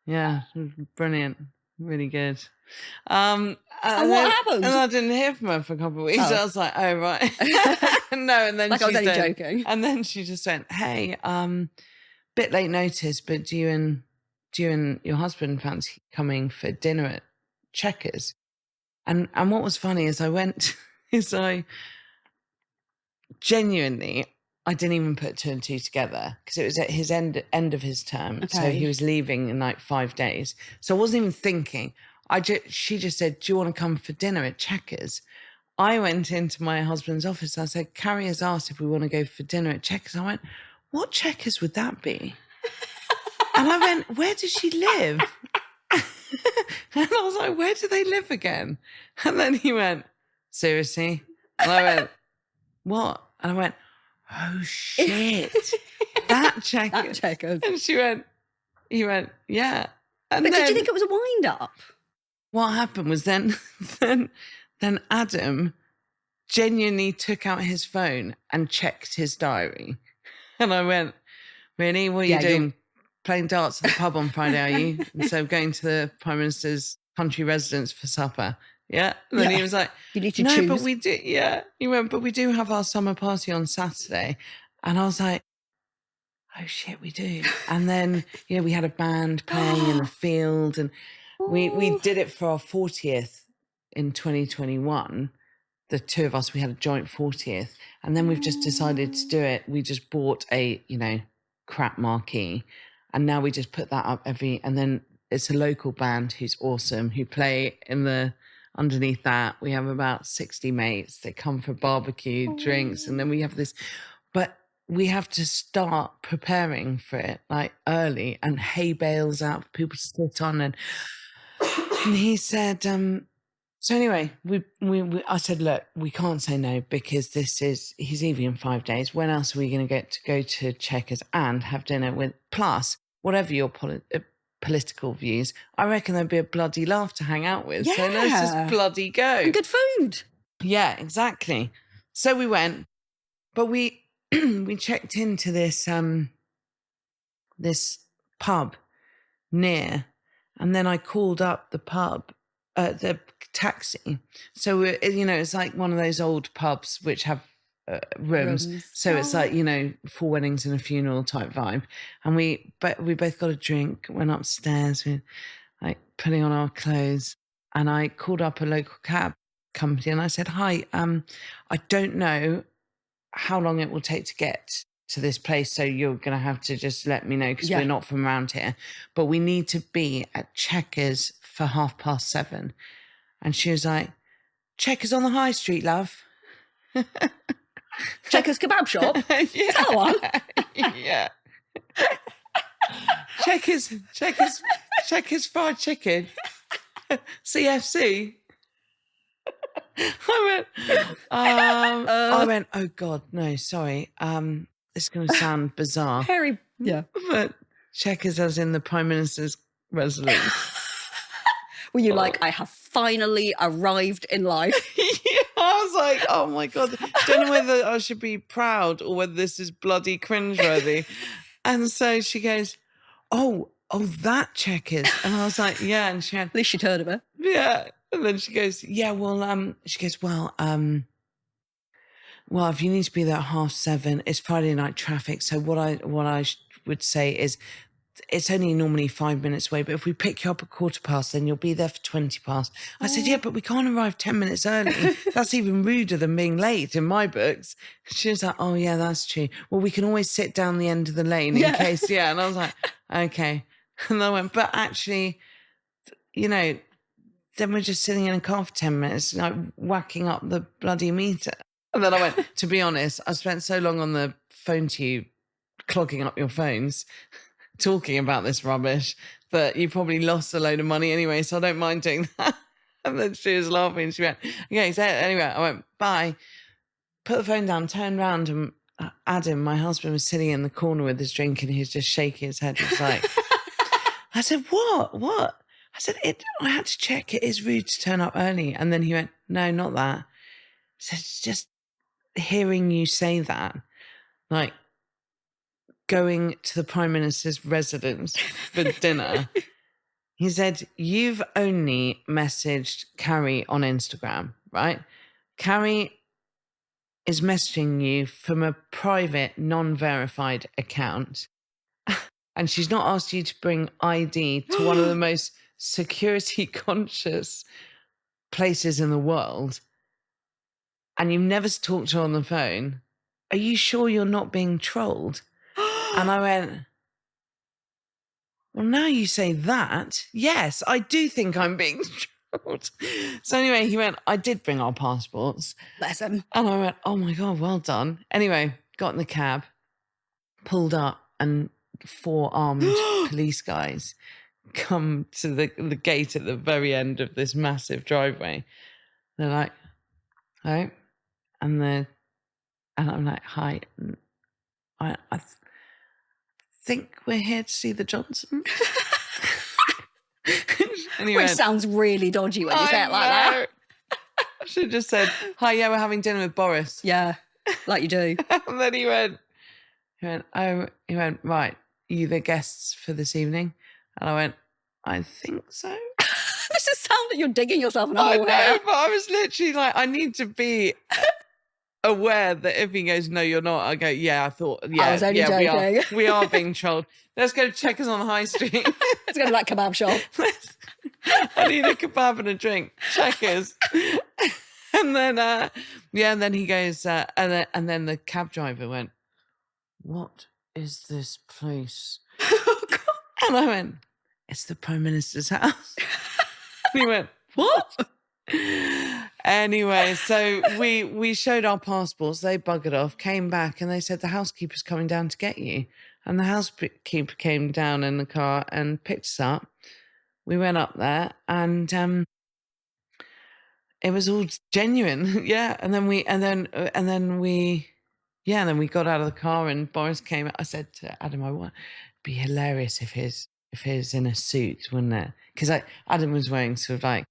S2: Yeah, brilliant. Really good.
S1: And what happened?
S2: And I didn't hear from her for a couple of weeks.
S1: Oh.
S2: I was like, oh, right. No, and then
S1: Like I was only joking.
S2: And then she just went, hey, bit late notice, but do you and your husband fancy coming for dinner at Checkers? And what was funny is I genuinely, I didn't even put 2 and 2 together because it was at his end of his term. So
S1: Okay.
S2: he was leaving in like 5 days. So I wasn't even thinking. She just said, do you want to come for dinner at Checkers? I went into my husband's office. I said, Carrie has asked if we want to go for dinner at Checkers. I went, what Checkers would that be? And I went, where does she live? And I was like, where do they live again? And then he went, seriously? And I went, what? And I went, oh shit, that Checkers.
S1: That Checkers.
S2: And he went, yeah. And
S1: But did you think it was a wind up?
S2: What happened was then Adam genuinely took out his phone and checked his diary. And I went, really? What are you doing? Playing darts at the pub on Friday, are you? Instead of going to the Prime Minister's country residence for supper. Yeah. And then he was like,
S1: you need to
S2: no,
S1: choose.
S2: but we do. Yeah. He went, but we do have our summer party on Saturday. And I was like, oh shit, we do. And then, we had a band playing in the field, and we did it for our 40th in 2021. The 2 of us, we had a joint 40th. And then we've just decided to do it. We just bought a, crap marquee. And now we just put that up and then it's a local band who's awesome, who play underneath that. We have about 60 mates that come for barbecue, drinks. And then we have this, but we have to start preparing for it like early, and hay bales out for people to sit on. And he said, so anyway, I said, look, we can't say no because he's leaving in 5 days. When else are we going to get to go to Checkers and have dinner with? Plus, whatever your political views, I reckon there'd be a bloody laugh to hang out with. Yeah. So let's just bloody go.
S1: And good food.
S2: Yeah, exactly. So we went, but we checked into this pub near, and then I called up the pub. The taxi. So it's like one of those old pubs which have rooms. So it's like, four weddings and a funeral type vibe. And we both got a drink, went upstairs, we like putting on our clothes, and I called up a local cab company and I said, hi, I don't know how long it will take to get to this place, so you're going to have to just let me know because we're not from around here, but we need to be at Checkers for 7:30. And she was like, Checkers on the high street, love.
S1: Checkers kebab shop? Is that one?
S2: Yeah. Checkers fried chicken. CFC. I went, oh God, no, sorry. It's going to sound bizarre. But Checkers as in the Prime Minister's residence.
S1: Were you like, I have finally arrived in life?
S2: I was like, oh my God. Don't know whether I should be proud or whether this is bloody cringeworthy. And so she goes, oh, that Checkers. And I was like, yeah. And she had,
S1: at least she'd heard of it.
S2: Yeah. And then she goes, yeah, well, well, if you need to be there at 7:30, it's Friday night traffic. So what I would say is, it's only normally 5 minutes away, but if we pick you up at 15:15, then you'll be there for 20:20. I said, yeah, but we can't arrive 10 minutes early. That's even ruder than being late in my books. She was like, oh yeah, that's true. Well, we can always sit down the end of the lane in case, And I was like, okay. And I went, but actually, then we're just sitting in a car for 10 minutes, like whacking up the bloody meter. And then I went, to be honest, I spent so long on the phone to you, clogging up your phones. talking about this rubbish that you probably lost a load of money anyway, so I don't mind doing that. And then she was laughing. She went, okay, so anyway, I went, bye. Put the phone down, turned around, and Adam, my husband, was sitting in the corner with his drink, and he was just shaking his head. He was like, I said, what? I said, I had to check. It is rude to turn up early. And then he went, no, not that. I said, it's just hearing you say that, like going to the Prime Minister's residence for dinner. He said, you've only messaged Carrie on Instagram, right? Carrie is messaging you from a private, non-verified account. And she's not asked you to bring ID to one of the most security conscious places in the world. And you've never talked to her on the phone. Are you sure you're not being trolled? And I went, well, now you say that, yes, I do think I'm being trolled. So anyway, he went, I did bring our passports.
S1: Bless him.
S2: And I went, oh my God, well done. Anyway, got in the cab, pulled up, and 4 armed police guys come to the gate at the very end of this massive driveway. They're like, hi. And I'm like, hi. And I think we're here to see the Johnsons.
S1: Which sounds really dodgy when you say it like that.
S2: I should have just said, hi, yeah, we're having dinner with Boris.
S1: Yeah, like you do.
S2: And then he went, right, are you the guests for this evening? And I went, I think so.
S1: This just sounds like you're digging yourself in a
S2: I
S1: hole
S2: know,
S1: here.
S2: but I was literally like, I need to be aware that if he goes, no, you're not, I go, yeah, I thought, yeah,
S1: I was only joking.
S2: we are being trolled. Let's go to Checkers on the high street.
S1: Let's go to that kebab shop.
S2: I need a kebab and a drink. Checkers. And then, and then he goes, and then the cab driver went, what is this place?
S1: Oh, God.
S2: And I went, it's the Prime Minister's house. And he went, what? Anyway, so we showed our passports. They buggered off, came back, and they said the housekeeper's coming down to get you. And the housekeeper came down in the car and picked us up. We went up there, and it was all genuine, yeah. And then we got out of the car, and Boris came. I said to Adam, it'd be hilarious if he's in a suit, wouldn't it? Because Adam was wearing sort of like,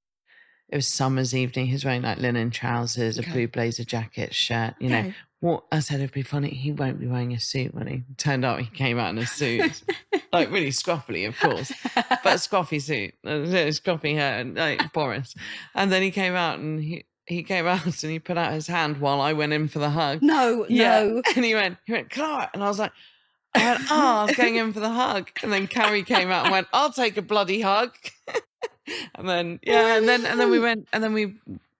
S2: it was summer's evening. He was wearing like linen trousers, a blue blazer jacket, shirt. You know what? I said it'd be funny. He won't be wearing a suit when he turned out. He came out in a suit, like really scruffily, of course, but a scruffy suit, scruffy hair, and like Boris. And then he came out and he came out and he put out his hand while I went in for the hug.
S1: No.
S2: And he went, Clara, and I was like, I was going in for the hug. And then Carrie came out and went, I'll take a bloody hug. And then we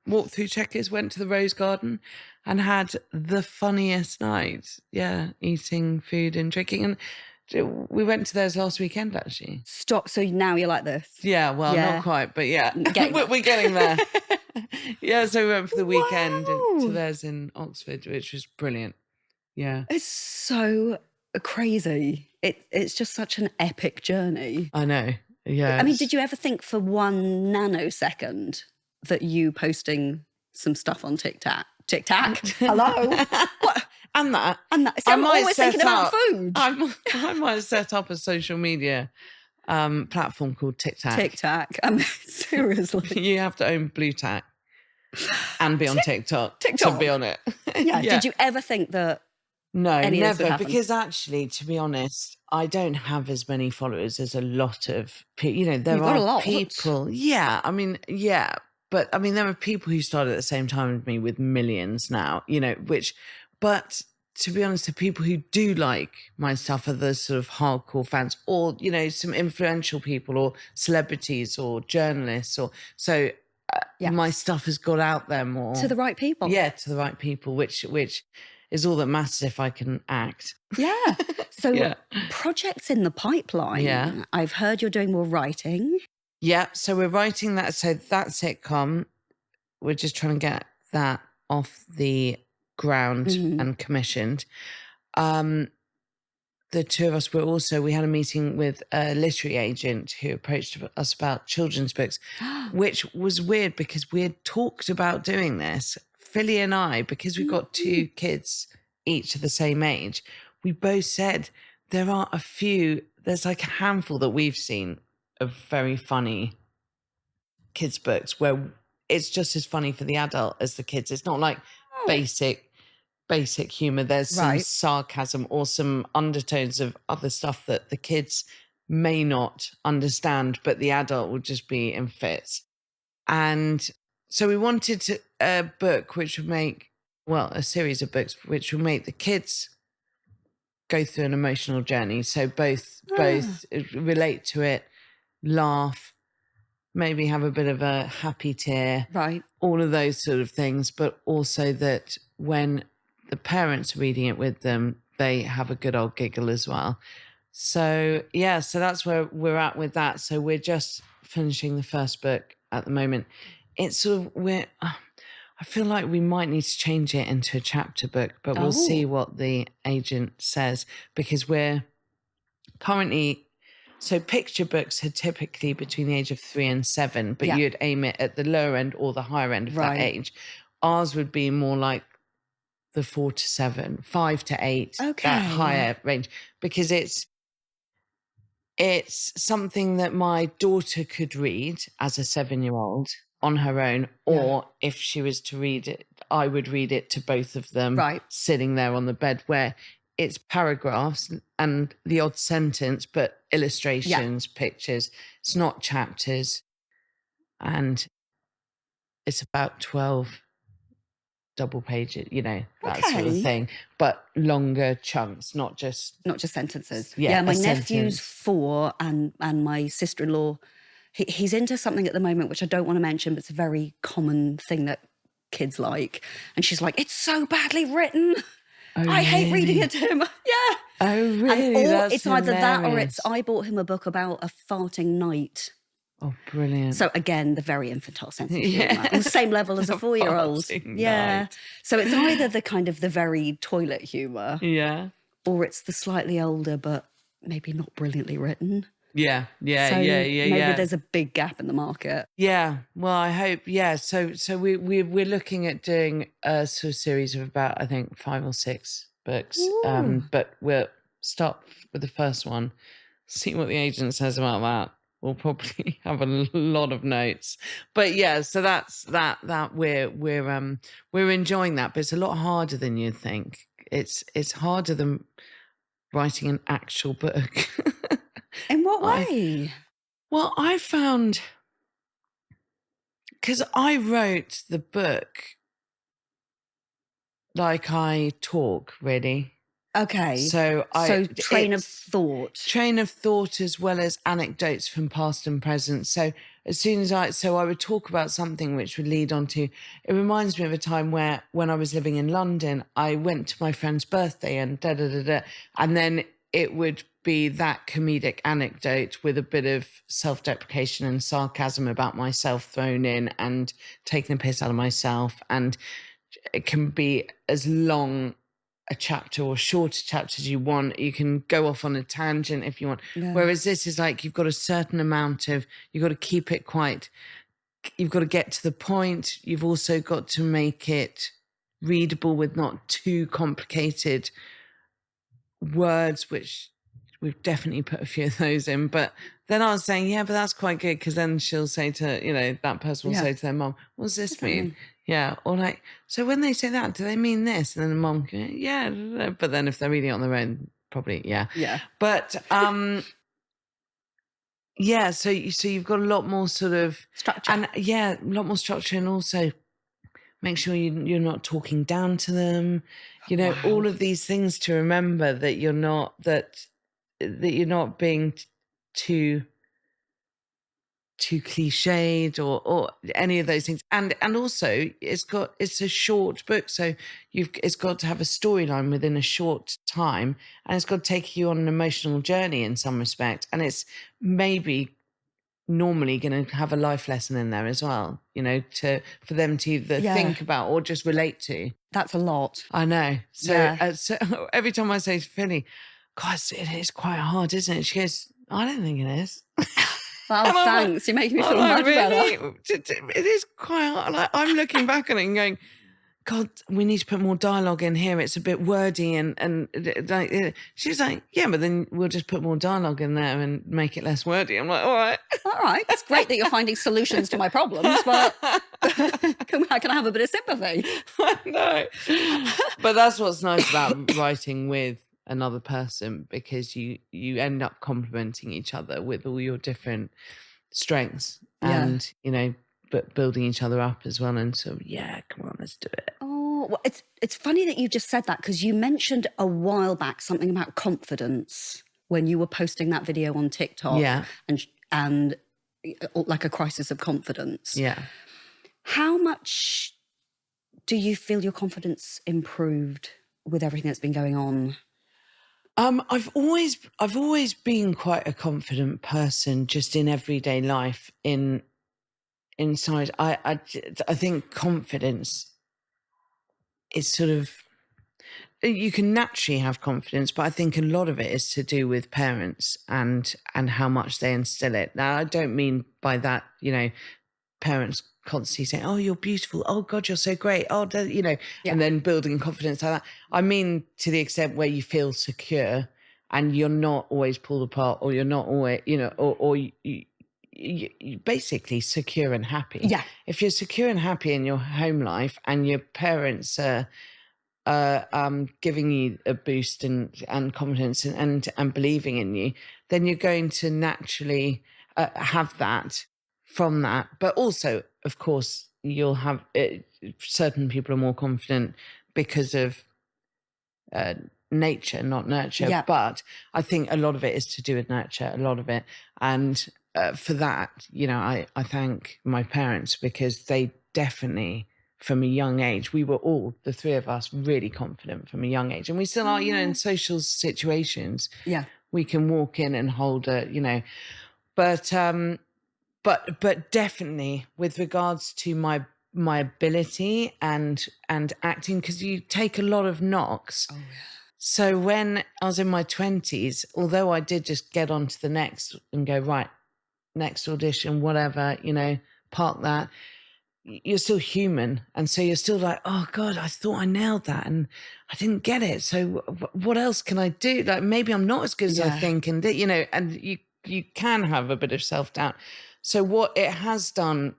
S2: walked through Checkers, went to the Rose Garden, and had the funniest night. Yeah, eating food and drinking. And we went to theirs last weekend, actually.
S1: Stop. So now you're like this?
S2: Yeah, well, not quite, but yeah, we're getting there. Yeah, so we went for the weekend to theirs in Oxford, which was brilliant. Yeah,
S1: it's so crazy. It's just such an epic journey.
S2: I know. Yeah.
S1: I mean, did you ever think for 1 nanosecond that you posting some stuff on TikTok? Hello? What?
S2: And that.
S1: See, I'm always thinking about food.
S2: I might set up a social media platform called TikTok.
S1: I mean, seriously.
S2: You have to own Blue Tack and be on TikTok to be on it.
S1: Yeah. Did you ever think that?
S2: No, never. Because actually, to be honest, I don't have as many followers as a lot of people. You know, there are people. Yeah, I mean, yeah. But I mean, there are people who started at the same time with me with millions now, you know, but to be honest, the people who do like my stuff are the sort of hardcore fans, or, you know, some influential people or celebrities or journalists my stuff has got out there more.
S1: To the right people.
S2: Yeah, to the right people, which is all that matters if I can act.
S1: Yeah. So projects in the pipeline.
S2: Yeah.
S1: I've heard you're doing more writing.
S2: Yeah. So we're writing that. So that sitcom, we're just trying to get that off the ground and commissioned. the two of us we had a meeting with a literary agent who approached us about children's books, which was weird because we had talked about doing this. Philly and I, because we've got two kids each of the same age, we both said there's like a handful that we've seen of very funny kids' books where it's just as funny for the adult as the kids. It's not like basic humor. There's some
S1: Right.
S2: sarcasm or some undertones of other stuff that the kids may not understand, but the adult will just be in fits. And so we wanted a book which would a series of books which would make the kids go through an emotional journey. So both relate to it, laugh, maybe have a bit of a happy tear,
S1: Right.
S2: all of those sort of things, but also that when the parents are reading it with them, they have a good old giggle as well. So so that's where we're at with that. So we're just finishing the first book at the moment. It's sort of I feel like we might need to change it into a chapter book, but we'll see what the agent says, because we're currently, so picture books are typically between the age of 3 and 7, but you'd aim it at the lower end or the higher end of that age. Ours would be more like the 4 to 7, 5 to 8, that higher range, because it's something that my daughter could read as a 7-year-old on her own, or if she was to read it, I would read it to both of them sitting there on the bed, where it's paragraphs and the odd sentence, but illustrations, pictures. It's not chapters. And it's about 12 double pages, that sort of thing, but longer chunks, not just
S1: sentences.
S2: Yeah,
S1: my
S2: a
S1: nephew's
S2: sentence.
S1: 4 and my sister-in-law, he's into something at the moment which I don't want to mention, but it's a very common thing that kids like. And she's like, it's so badly written. I hate reading it to him.
S2: Oh, really?
S1: And
S2: That's
S1: it's either that or
S2: hilarious.
S1: I bought him a book about a farting knight.
S2: Oh, brilliant.
S1: So again, the very infantile sense of humour, on the same level as a 4-year-old.
S2: Night.
S1: So it's either the very toilet humour, or it's the slightly older but maybe not brilliantly written.
S2: Yeah.
S1: Maybe there's a big gap in the market.
S2: Yeah. Well, I hope. Yeah. So we're looking at doing a sort of series of about, I think, 5 or 6 books. But we'll start with the first one, see what the agent says about that. We'll probably have a lot of notes, but so that's that we're enjoying that, but it's a lot harder than you'd think. It's harder than writing an actual book.
S1: In what way?
S2: Well, I found, because I wrote the book like I talk, really.
S1: Okay.
S2: So
S1: train of thought.
S2: Train of thought, as well as anecdotes from past and present. So as soon as I would talk about something which would lead on to, it reminds me of a time where when I was living in London, I went to my friend's birthday and and then it would be that comedic anecdote with a bit of self-deprecation and sarcasm about myself thrown in and taking the piss out of myself. And it can be as long a chapter or shorter chapters as you want. You can go off on a tangent if you want. Whereas this is like, you've got a certain amount of, you've got to keep it you've got to get to the point. You've also got to make it readable with not too complicated words, which we've definitely put a few of those in. But then I was saying, but that's quite good, because then she'll say to, that person will say to their mom, what does this mean? Yeah. Or like, so when they say that, do they mean this? And then the mom can, but then if they're reading it on their own, probably, But, so you've got a lot more sort of
S1: structure.
S2: And a lot more structure, and also make sure you're not talking down to them. All of these things to remember, that you're not, that you're not being too cliched or any of those things. And also it's a short book, so it's got to have a storyline within a short time, and it's got to take you on an emotional journey in some respect, and it's maybe normally going to have a life lesson in there as well, for them to either think about or just relate to.
S1: That's a lot.
S2: I know. So, so every time I say to Philly, Guys, it is quite hard, isn't it? She goes, I don't think it is.
S1: Oh,
S2: And I'm like-
S1: thanks. You're making me
S2: I'm
S1: feel
S2: like,
S1: much
S2: really?
S1: better.
S2: It is quite hard. Like, I'm looking back on it and going, God, we need to put more dialogue in here. It's a bit wordy and like she's like, yeah, but then we'll just put more dialogue in there and make it less wordy. I'm like, all right.
S1: All right. It's great that you're finding solutions to my problems, but can I have a bit of sympathy?
S2: I know. But that's what's nice about writing with another person, because you end up complementing each other with all your different strengths and, but building each other up as well. And so, yeah, come on, let's do it.
S1: Oh, well, it's funny that you just said that, because you mentioned a while back something about confidence when you were posting that video on TikTok.
S2: Yeah.
S1: And like a crisis of confidence.
S2: Yeah.
S1: How much do you feel your confidence improved with everything that's been going on?
S2: I've always been quite a confident person, just in everyday life. Inside, I think confidence is sort of, you can naturally have confidence, but I think a lot of it is to do with parents and how much they instill it. Now, I don't mean by that, parents constantly saying, "Oh, you're beautiful. Oh God, you're so great. Oh," and then building confidence like that. I mean, to the extent where you feel secure and you're not always pulled apart, or you're not always, or you basically secure and happy.
S1: Yeah.
S2: If you're secure and happy in your home life and your parents are giving you a boost and confidence and believing in you, then you're going to naturally have that from that. But also, of course, you'll have certain people are more confident because of nature, not nurture.
S1: Yeah.
S2: But I think a lot of it is to do with nurture, a lot of it. And for that, I thank my parents, because they definitely, from a young age, we were all, the three of us, really confident from a young age. And we still are, in social situations.
S1: Yeah.
S2: We can walk in and hold but definitely with regards to my ability and acting, because you take a lot of knocks.
S1: Oh, yeah.
S2: So when I was in my 20s, although I did just get on to the next and go, right, next audition, whatever, park that, you're still human. And so you're still like, oh God, I thought I nailed that and I didn't get it. So what else can I do? Like, maybe I'm not as good as I think. And, and you can have a bit of self-doubt. So what it has done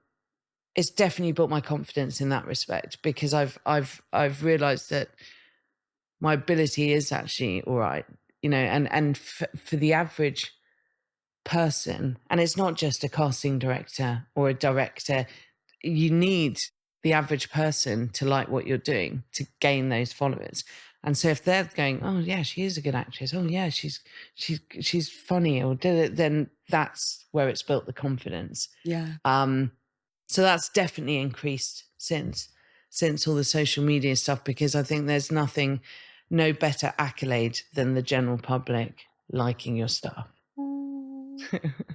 S2: is definitely built my confidence in that respect, because I've realized that my ability is actually all right, and for the average person, and it's not just a casting director or a director, you need the average person to like what you're doing to gain those followers. And so if they're going, oh yeah, she is a good actress, oh yeah, she's funny, or did it, then that's where it's built the confidence.
S1: Yeah.
S2: So that's definitely increased since all the social media stuff, because I think there's no better accolade than the general public liking your stuff.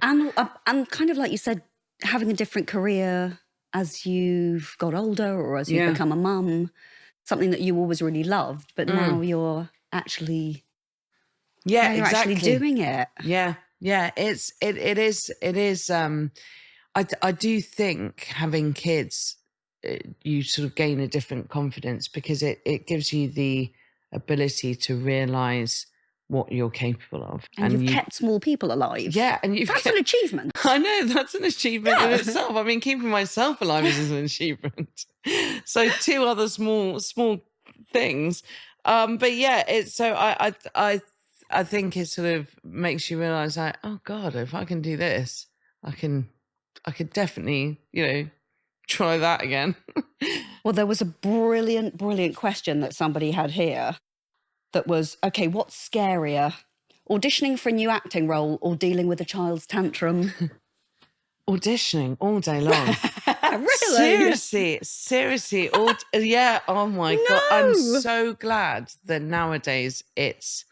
S1: and kind of like you said, having a different career as you've got older, or as you've become a mum, something that you always really loved, but now you're actually actually doing it.
S2: Yeah. It is. I do think having kids, you sort of gain a different confidence, because it gives you the ability to realize what you're capable of.
S1: And you've kept small people alive.
S2: Yeah. And
S1: that's an achievement.
S2: I know, that's an achievement in itself. I mean, keeping myself alive is an achievement. So 2 other small things. But yeah, I think it sort of makes you realize, like, oh God, if I can do this, I could definitely, try that again.
S1: Well, there was a brilliant question that somebody had here that was, okay, what's scarier, auditioning for a new acting role or dealing with a child's tantrum?
S2: Auditioning all day long.
S1: Really?
S2: Seriously. Yeah. Oh my God. I'm so glad that nowadays it's,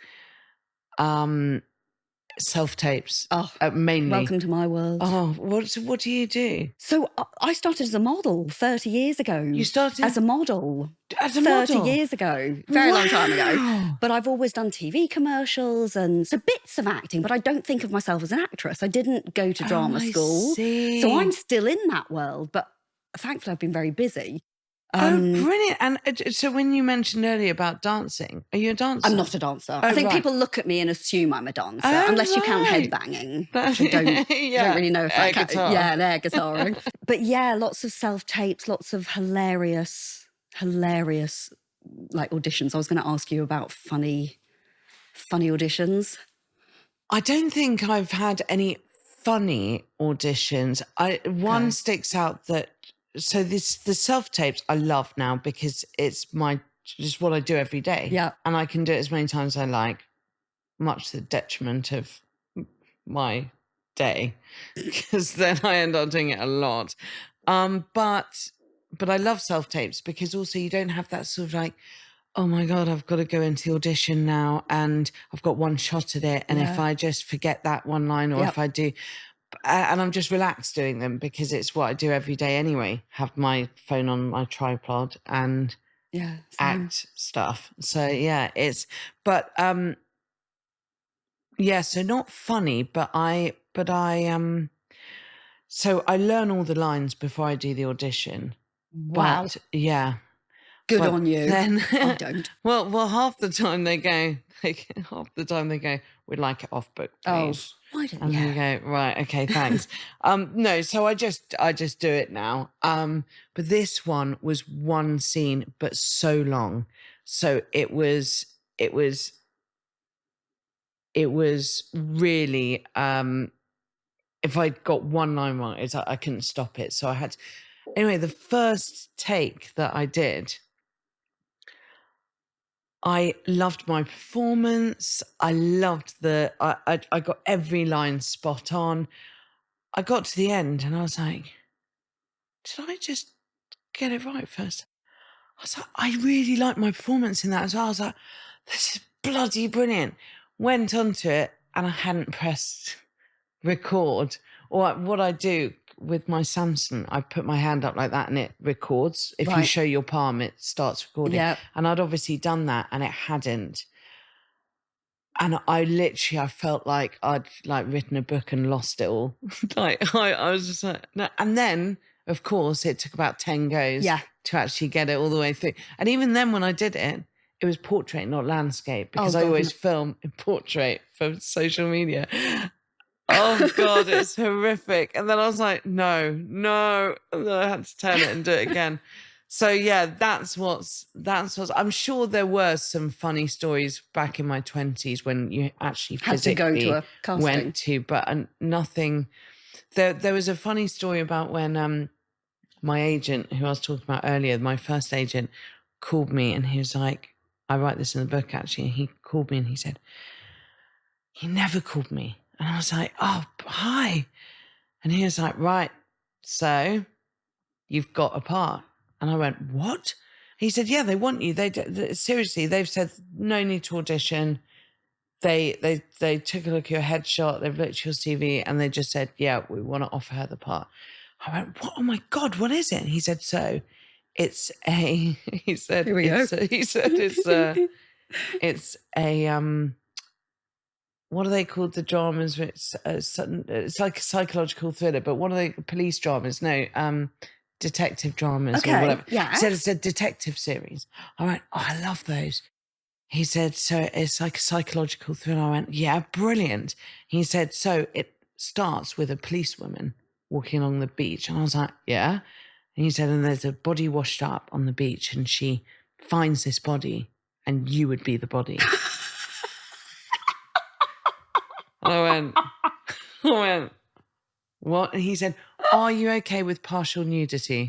S2: Self-tapes,
S1: Oh,
S2: mainly.
S1: welcome to my world.
S2: Oh, what do you do?
S1: So I started as a model 30 years ago.
S2: You started
S1: as a model.
S2: as a
S1: 30
S2: model?
S1: years ago. Very long time ago.
S2: Wow.
S1: But I've always done TV commercials and so bits of acting, but I don't think of myself as an actress. I didn't go to drama
S2: I
S1: school.
S2: see.
S1: So I'm still in that world, but thankfully I've been very busy.
S2: Brilliant. And so when you mentioned earlier about dancing, are you a dancer?
S1: I'm not a dancer.
S2: Oh,
S1: I think
S2: right.
S1: people look at me and assume I'm a dancer,
S2: Oh,
S1: unless you count
S2: right.
S1: headbanging, which I don't really know if
S2: air
S1: that counts.
S2: guitar.
S1: Yeah, and air guitaring. But yeah, lots of self-tapes, lots of hilarious like auditions. I was going to ask you about funny auditions.
S2: I don't think I've had any funny auditions. One sticks out that the self-tapes I love now because it's just what I do every day.
S1: Yeah.
S2: And I can do it as many times as I like, much to the detriment of my day, because then I end up doing it a lot. But I love self-tapes because also you don't have that sort of like, oh my God, I've got to go into the audition now and I've got one shot at it. And if I just forget that one line or if I do, and I'm just relaxed doing them because it's what I do every day anyway, have my phone on my tripod and act stuff. So yeah, so not funny, but so I learn all the lines before I do the audition.
S1: Wow.
S2: But yeah.
S1: Good on you.
S2: Then,
S1: I don't.
S2: Well, half the time they go, we'd like it off book, please.
S1: Oh, why don't
S2: And you go, right, okay, thanks. No, so I just do it now. But this one was one scene, but so long. So it was really, if I got one line wrong, I couldn't stop it. So I had anyway, the first take that I did, I loved my performance. I loved I got every line spot on. I got to the end and I was like, did I just get it right first? I was like, I really liked my performance in that as well. I was like, this is bloody brilliant. Went onto it and I hadn't pressed record. Or what I do with my Samsung, I put my hand up like that and it records. If you show your palm, it starts recording.
S1: Yeah.
S2: And I'd obviously done that and it hadn't. And I felt like I'd like written a book and lost it all. Like I was just like, no. And then, of course, it took about 10 goes to actually get it all the way through. And even then when I did it, it was portrait, not landscape, because I always film in portrait for social media. Oh God, it's horrific. And then I was like, no. And then I had to turn it and do it again. So yeah, that's what's, I'm sure there were some funny stories back in my 20s when you actually physically
S1: had to go to a casting.
S2: Went to, but nothing. There was a funny story about when my agent, who I was talking about earlier, my first agent, called me and he was like, I write this in the book actually, and he called me and he said, he never called me. And I was like, oh, hi. And he was like, right, so you've got a part. And I went, what? He said, yeah, they want you. Seriously, they've said no need to audition. They took a look at your headshot. They've looked at your CV and they just said, yeah, we want to offer her the part. I went, what? Oh my God, what is it? And he said, so it's a, he said,
S1: Here we go.
S2: it's a, what are they called? The dramas? It's like a psychological thriller, but what are they? Police dramas? No, detective dramas or whatever.
S1: Yeah.
S2: He said it's a detective series. I went, oh, I love those. He said, so it's like a psychological thriller. I went, yeah, brilliant. He said, so it starts with a policewoman walking along the beach. And I was like, yeah. And he said, and there's a body washed up on the beach and she finds this body and you would be the body. I went, what? And he said, are you okay with partial nudity?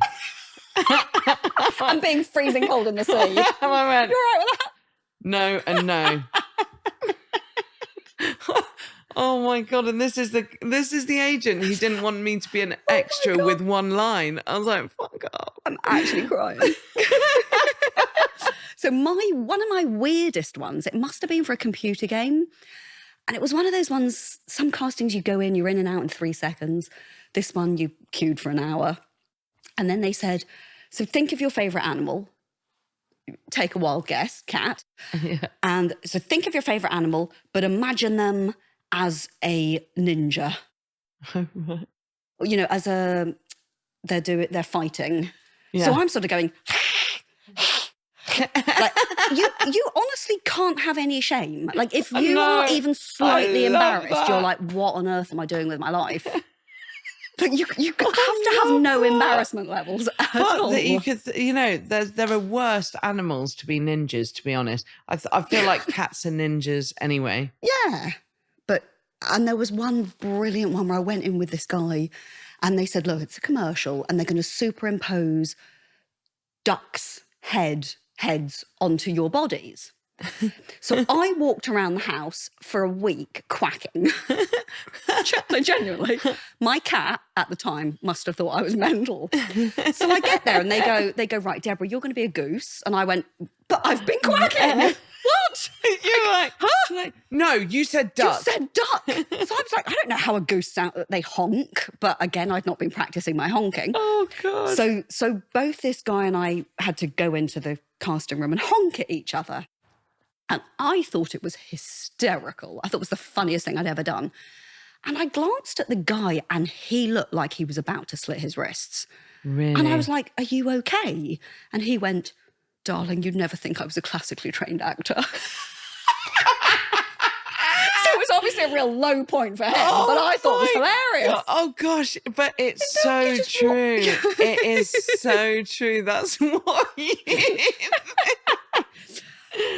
S1: I'm being freezing cold in the sea. And
S2: I went,
S1: you're right with that?
S2: No and no. Oh my God. And this is the agent. He didn't want me to be an extra with one line. I was like, fuck off.
S1: I'm actually crying. So one of my weirdest ones, it must have been for a computer game. And it was one of those ones, some castings you go in, you're in and out in 3 seconds. This one you queued for an hour. And then they said, so think of your favourite animal. Take a wild guess, cat.
S2: Yeah.
S1: And so think of your favourite animal, but imagine them as a ninja. You know, as a, they're fighting.
S2: Yeah.
S1: So I'm sort of going, like, you honestly can't have any shame. Like, if you are even slightly embarrassed, you're like, what on earth am I doing with my life? But you have to have no embarrassment levels at all.
S2: That you could, you know, there are worse animals to be ninjas, to be honest. I feel like cats are ninjas anyway.
S1: Yeah. And there was one brilliant one where I went in with this guy and they said, look, it's a commercial and they're going to superimpose ducks' heads onto your bodies. So I walked around the house for a week quacking. Genuinely. My cat at the time must have thought I was mental. So I get there and they go, right, Deborah, you're going to be a goose. And I went, but I've been quacking. What?
S2: You're like, huh? Like, no, you said duck.
S1: You said duck. So I was like, I don't know how a goose sounds. They honk. But again, I'd not been practicing my honking.
S2: Oh, God.
S1: So both this guy and I had to go into the casting room and honk at each other. And I thought it was hysterical. I thought it was the funniest thing I'd ever done. And I glanced at the guy and he looked like he was about to slit his wrists.
S2: Really?
S1: And I was like, are you okay? And he went, darling, you'd never think I was a classically trained actor. So it was obviously a real low point for him, but I thought it was hilarious.
S2: Oh, gosh, but it's so true. It is so true. That's what you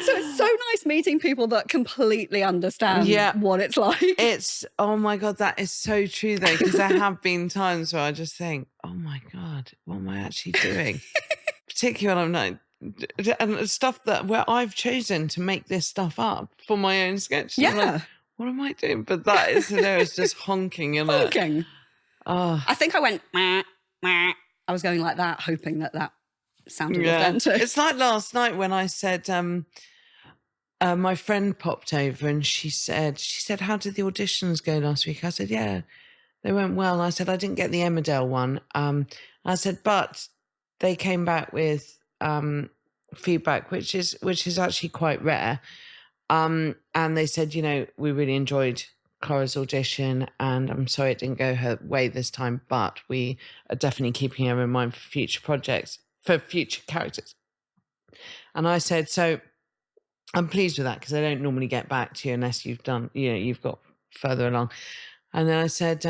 S1: So it's so nice meeting people that completely understand what it's like.
S2: It's, oh my God, that is so true though, because there have been times where I just think, oh my God, what am I actually doing? Particularly when I'm like, and stuff where I've chosen to make this stuff up for my own sketches.
S1: Yeah.
S2: I'm like, what am I doing? But that is hilarious, just honking in it.
S1: Honking.
S2: Oh.
S1: I think I went, meh, meh. I was going like that, hoping that sounded authentic.
S2: It's like last night when I said, my friend popped over and she said, how did the auditions go last week? I said, yeah, they went well. I said, I didn't get the Emmerdale one. I said, but they came back with feedback, which is actually quite rare. And they said, you know, we really enjoyed Clara's audition and I'm sorry it didn't go her way this time, but we are definitely keeping her in mind for future projects, for future characters. And I said, so I'm pleased with that because I don't normally get back to you unless you've done, you know, you've got further along. And then I said,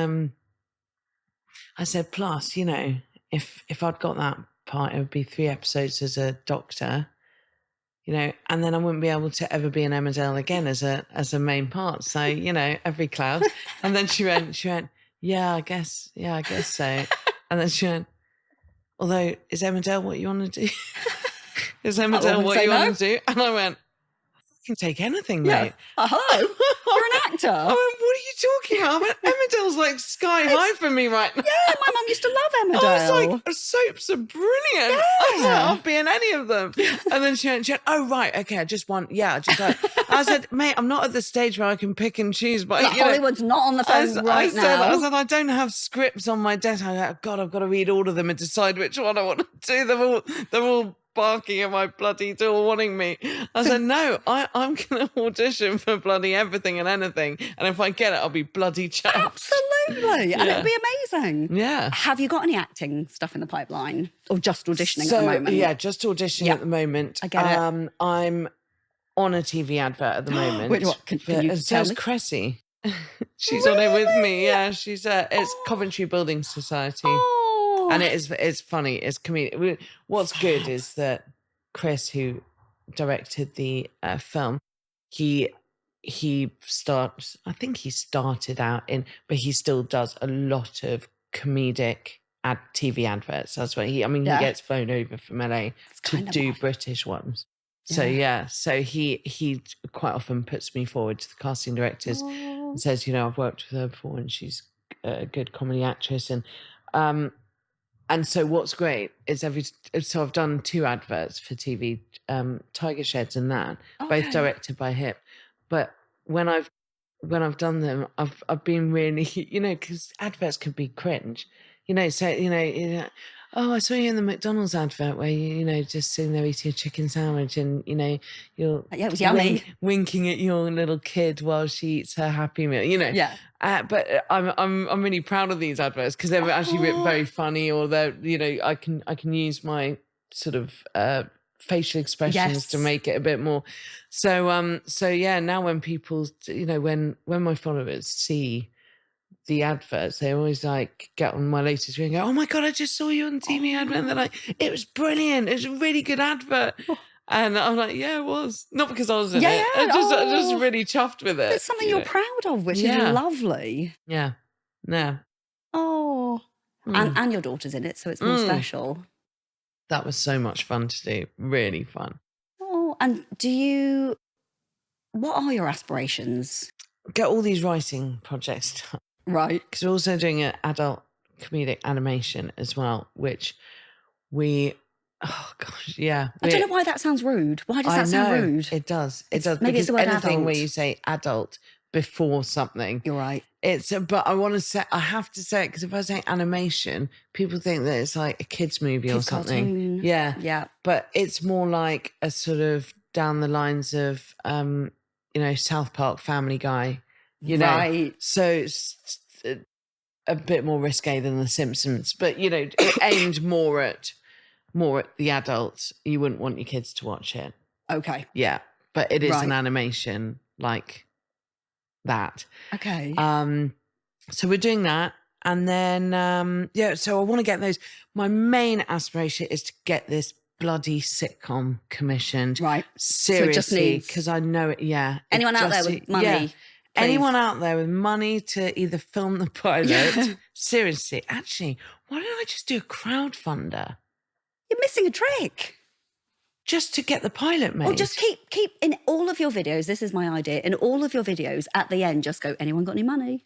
S2: plus, you know, if I'd got that part, it would be 3 episodes as a doctor, you know, and then I wouldn't be able to ever be an Emmerdale again as a main part. So, you know, every cloud. And then she went, yeah, I guess so. And then she went, although, is Emmerdale what you want to do? Is Emmerdale what you want to do? And I went, I can take anything, mate.
S1: Hello, you're an actor.
S2: I went, what are you talking about? I went, Emmerdale's like sky high for me right now.
S1: Yeah, my mum used to love Emmerdale.
S2: I was like, soaps are brilliant. Yeah. I was like, I'll be in any of them. And then she went, oh, right, okay, I just want, I said, mate, I'm not at the stage where I can pick and choose. But
S1: Hollywood's not on the phone now.
S2: I said, I don't have scripts on my desk. I go, God, I've got to read all of them and decide which one I want to do. They're all barking at my bloody door wanting me. I said, no, I'm going to audition for bloody everything and anything. And if I get it, I'll be bloody chuffed.
S1: Absolutely. And it'll be amazing.
S2: Yeah.
S1: Have you got any acting stuff in the pipeline or just auditioning at the moment?
S2: Yeah, just auditioning at the moment.
S1: I get it.
S2: I'm on a TV advert at the moment.
S1: Wait, what? Can you tell me?
S2: Cressy. She's on it with me. Yeah, she's it's Coventry Building Society. And it's funny, it's comedic. What's good is that Chris, who directed the film, I think he started out but he still does a lot of comedic TV adverts. That's what he gets flown over from LA to do British ones. So so he quite often puts me forward to the casting directors and says, you know, I've worked with her before and she's a good comedy actress. And so what's great is so I've done 2 adverts for TV, Tiger Sheds and that, both directed by Hip. But when I've when I've done them, I've been really, because adverts could be cringe, so, oh, I saw you in the McDonald's advert where just sitting there eating a chicken sandwich and, you're
S1: Yeah, it was yummy.
S2: winking at your little kid while she eats her Happy Meal,
S1: Yeah.
S2: But I'm really proud of these adverts because they're actually very funny, or they're, I can use my sort of, facial expressions to
S1: Yes.
S2: make it a bit more. So yeah, now when people, when my followers see the adverts, they always like get on my latest video and go, "Oh my God, I just saw you on the TV advert." And they're like, "It was brilliant. It was a really good advert." And I'm like, "Yeah, it was." Not because I was in it. I'm just really chuffed with it.
S1: It's something you're proud of, which is lovely.
S2: Yeah. Yeah.
S1: Oh. And your daughter's in it, so it's more special.
S2: That was so much fun to do. Really fun.
S1: Oh, and what are your aspirations?
S2: Get all these writing projects done.
S1: Right.
S2: Because we're also doing an adult comedic animation as well, which oh gosh, yeah.
S1: I don't know why that sounds rude. Why does that sound rude?
S2: It does. It does.
S1: Maybe it's the word
S2: anything
S1: adult.
S2: where you say adult before something.
S1: You're right.
S2: But I have to say it because if I say animation, people think that it's like a kid's movie or something.
S1: Cartoon.
S2: Yeah.
S1: Yeah.
S2: But it's more like a sort of down the lines of, South Park, Family Guy,
S1: Right.
S2: So it's a bit more risque than The Simpsons, but, it aimed more at the adults. You wouldn't want your kids to watch it.
S1: Okay.
S2: Yeah. But it is an animation like that.
S1: Okay.
S2: So we're doing that. And then, so I want to get those. My main aspiration is to get this bloody sitcom commissioned.
S1: Right.
S2: Seriously. Because I know it, yeah.
S1: Anyone out there with money?
S2: Yeah.
S1: Please.
S2: Anyone out there with money to either film the pilot? Seriously. Actually, why don't I just do a crowdfunder?
S1: You're missing a trick.
S2: Just to get the pilot made.
S1: Or just keep in all of your videos, this is my idea, in all of your videos, at the end, just go, anyone got any money?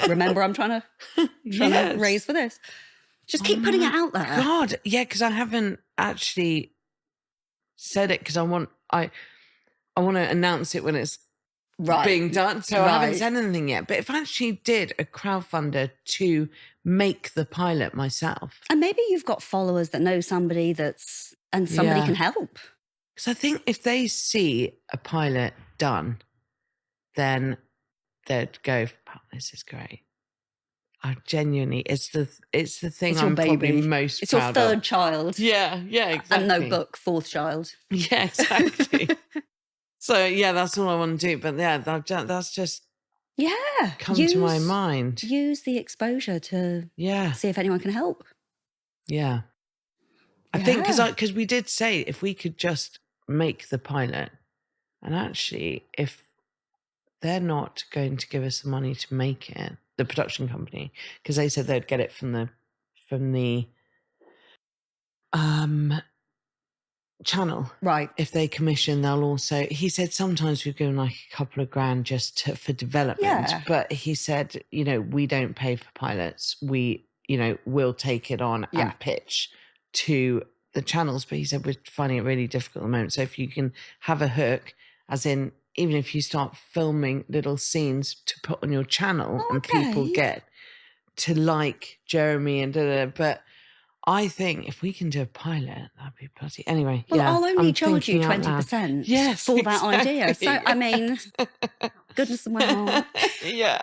S1: Remember, I'm trying to raise for this. Just keep putting it out there.
S2: God, yeah, because I haven't actually said it because I want to announce it when it's being done. So I haven't said anything yet. But if I actually did a crowdfunder to make the pilot myself.
S1: And maybe you've got followers that know somebody and somebody can help.
S2: Because I think if they see a pilot done, then they'd go, "Oh, this is great." I genuinely, it's the thing I'm probably most
S1: it's
S2: proud of.
S1: It's your third child.
S2: Yeah, exactly.
S1: And no book, fourth child.
S2: Yeah, exactly. So yeah, that's all I want to do. But yeah, that's just come to my mind.
S1: Use the exposure to see if anyone can help.
S2: Yeah. I think because we did say if we could just make the pilot, and actually if they're not going to give us the money to make it, the production company, because they said they'd get it from the channel.
S1: Right.
S2: If they commission, they'll also, he said sometimes we've given like a couple of grand just for development. Yeah. But he said, we don't pay for pilots. We, we'll take it on and pitch to the channels. But he said we're finding it really difficult at the moment. So if you can have a hook, as in, even if you start filming little scenes to put on your channel and people get to like Jeremy and but I think if we can do a pilot, that'd be bloody... Anyway,
S1: well, I'll only charge you 20% for that idea. So, I mean, goodness of my heart.
S2: Yeah.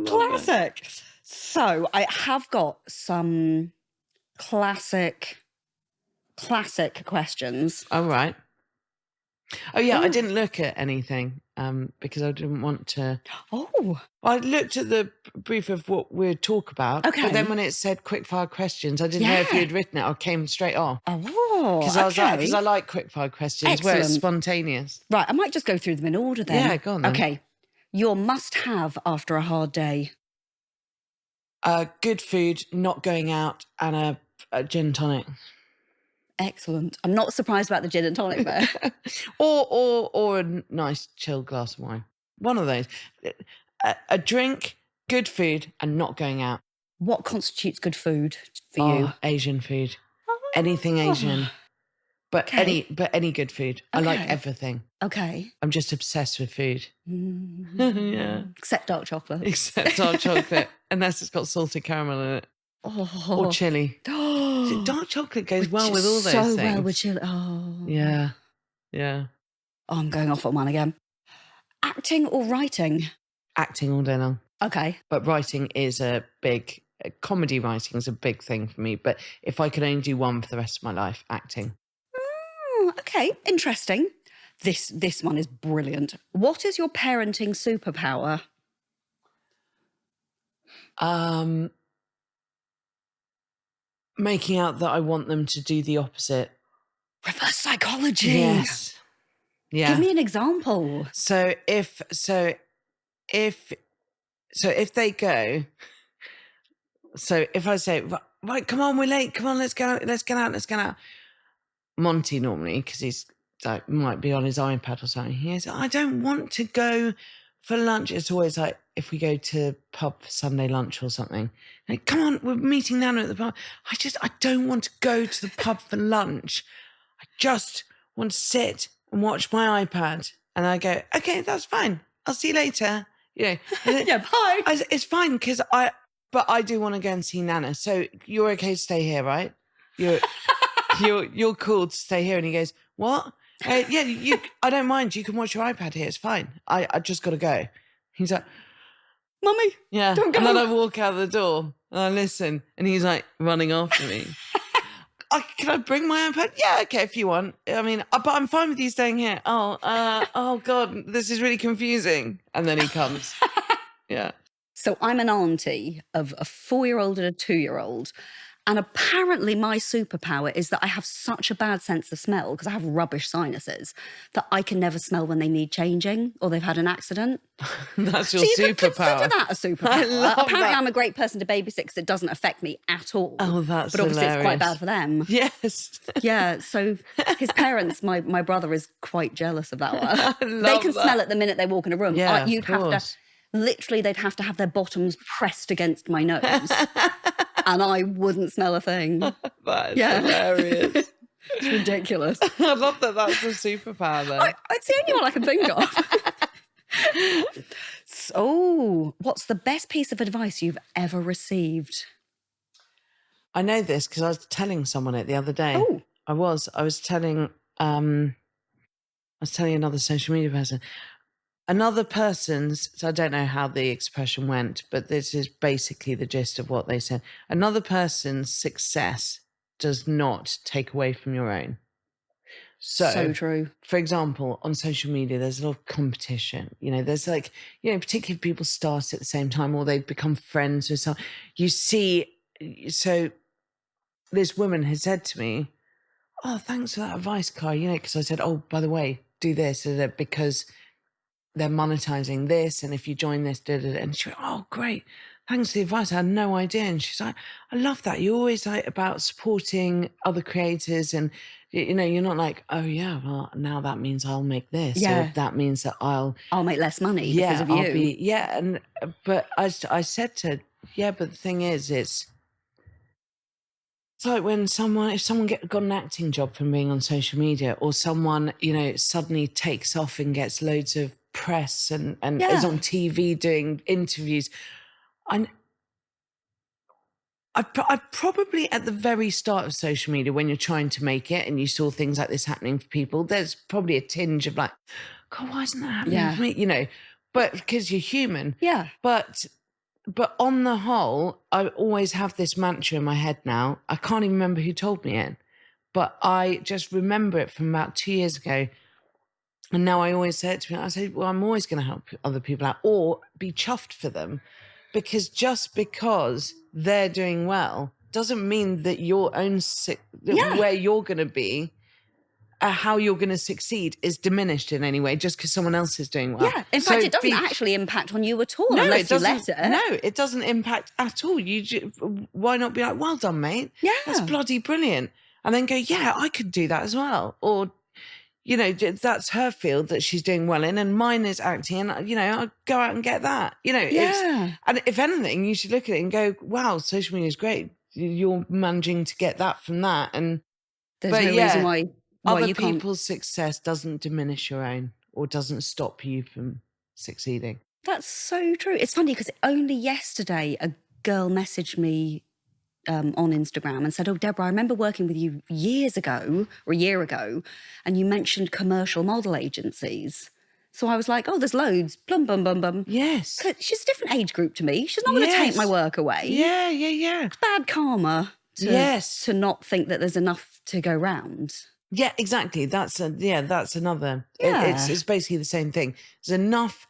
S1: Classic. So I have got some classic questions.
S2: All right. Oh, yeah, I didn't look at anything because I didn't want to...
S1: Oh.
S2: I looked at the brief of what we'd talk about. Okay. But then when it said quickfire questions, I didn't know if you had written it. I came straight off.
S1: Oh,
S2: because I like quickfire questions where it's spontaneous.
S1: Right, I might just go through them in order then.
S2: Yeah, go on then.
S1: Okay. Your must-have after a hard day?
S2: Good food, not going out, and a gin and tonic.
S1: Excellent. I'm not surprised about the gin and tonic there.
S2: or a nice chilled glass of wine. One of those. A drink, good food, and not going out.
S1: What constitutes good food for you?
S2: Asian food. Anything Asian. But any good food. I like everything.
S1: Okay.
S2: I'm just obsessed with food.
S1: Mm.
S2: Yeah.
S1: Except dark chocolate.
S2: Except dark chocolate, unless it's got salted caramel in it.
S1: Oh.
S2: Or chili.
S1: Oh.
S2: Dark chocolate goes well with all those
S1: so
S2: things.
S1: well with chili. Oh.
S2: Yeah. Yeah.
S1: Oh, I'm going off on one again. Acting or writing?
S2: Acting all day long.
S1: Okay.
S2: But writing is comedy writing is a big thing for me. But if I could only do one for the rest of my life, acting.
S1: Okay, interesting. This one is brilliant. What is your parenting superpower?
S2: Making out that I want them to do the opposite.
S1: Reverse psychology.
S2: Yes. Yeah.
S1: Give me an example.
S2: So if they go, so if I say, right, come on, we're late, come on, let's get out. Monty normally, because he's like, might be on his iPad or something, he goes, I don't want to go for lunch. It's always like, if we go to pub for Sunday lunch or something, like, come on, we're meeting Nana at the pub. I don't want to go to the pub for lunch. I just want to sit and watch my iPad. And I go, okay, that's fine. I'll see you later. You know,
S1: Yeah, bye.
S2: It's fine because but I do want to go and see Nana. So you're okay to stay here, right? You're cool to stay here. And he goes, what? Yeah, I don't mind. You can watch your iPad here. It's fine. I just got to go. He's like,
S1: Mummy,
S2: yeah.
S1: don't go.
S2: And then I walk out the door and I listen and he's like running after me. Can I bring my iPad? Yeah, okay, if you want. I mean, but I'm fine with you staying here. Oh God, this is really confusing. And then he comes. Yeah.
S1: So I'm an auntie of a 4-year-old and a 2-year-old. And apparently my superpower is that I have such a bad sense of smell because I have rubbish sinuses that I can never smell when they need changing or they've had an accident.
S2: That's your
S1: so you
S2: superpower.
S1: could consider that a superpower.
S2: I love
S1: Apparently
S2: that.
S1: I'm a great person to babysit because it doesn't affect me at all.
S2: Oh, that's
S1: But obviously it's quite
S2: hilarious.
S1: bad for them.
S2: Yes.
S1: Yeah, so his parents, my brother is quite jealous of that one. They
S2: love
S1: can
S2: that.
S1: smell it the minute they walk in a room.
S2: Yeah,
S1: You'd
S2: of
S1: have to,
S2: course.
S1: literally they'd have to have their bottoms pressed against my nose and I wouldn't smell a thing.
S2: That is
S1: Yeah.
S2: hilarious.
S1: It's ridiculous.
S2: I love that that's a superpower though.
S1: It's the only one I can think of. So, what's the best piece of advice you've ever received?
S2: I know this because I was telling someone it the other day.
S1: Oh.
S2: I was telling another social media person. Another person's, so I don't know how the expression went, but this is basically the gist of what they said. Another person's success does not take away from your own.
S1: So true.
S2: For example, on social media, there's a lot of competition. You know, there's like, you know, particularly if people start at the same time or they become friends with someone. You see, so this woman has said to me, oh, thanks for that advice, Kai. You know, because I said, oh, by the way, do this because they're monetizing this. And if you join this, and she went, oh, great. Thanks for the advice. I had no idea. And she's like, I love that. You're always like about supporting other creators. And, you know, you're not like, oh, yeah, well, now that means I'll make this.
S1: Yeah.
S2: Or that means that I'll
S1: make less money because of you.
S2: But I said to her, yeah, but the thing is, it's like when if someone got an acting job from being on social media, or someone, you know, suddenly takes off and gets loads of press and is on TV doing interviews. I probably at the very start of social media, when you're trying to make it and you saw things like this happening for people, there's probably a tinge of like, God, why isn't that happening for me? You know, but because you're human.
S1: Yeah.
S2: But on the whole, I always have this mantra in my head now. I can't even remember who told me it, but I just remember it from about 2 years ago. And now I always say it to me. I say, well, I'm always going to help other people out or be chuffed for them, because just because they're doing well doesn't mean that your own where you're going to be, how you're going to succeed is diminished in any way just because someone else is doing well.
S1: Yeah, in fact, it doesn't actually impact on you at all unless you let it.
S2: No, it doesn't impact at all. Why not be like, well done, mate?
S1: Yeah.
S2: That's bloody brilliant. And then go, yeah, I could do that as well. Or, you know, that's her field that she's doing well in, and mine is acting, and, you know, I'll go out and get that. You know, and if anything, you should look at it and go, wow, social media is great. You're managing to get that from that. And
S1: there's no reason why Well,
S2: other
S1: you can't.
S2: people's success doesn't diminish your own or doesn't stop you from succeeding.
S1: That's so true. It's funny because only yesterday a girl messaged me on Instagram and said, "Oh, Deborah, I remember working with you years ago or a year ago, and you mentioned commercial model agencies." So I was like, "Oh, there's loads." Blum, bum, bum, bum.
S2: Yes.
S1: 'Cause she's a different age group to me. She's not going to take my work away.
S2: Yeah.
S1: It's bad karma to not think that there's enough to go round.
S2: Yeah, exactly. That's another.
S1: Yeah.
S2: It's basically the same thing. There's enough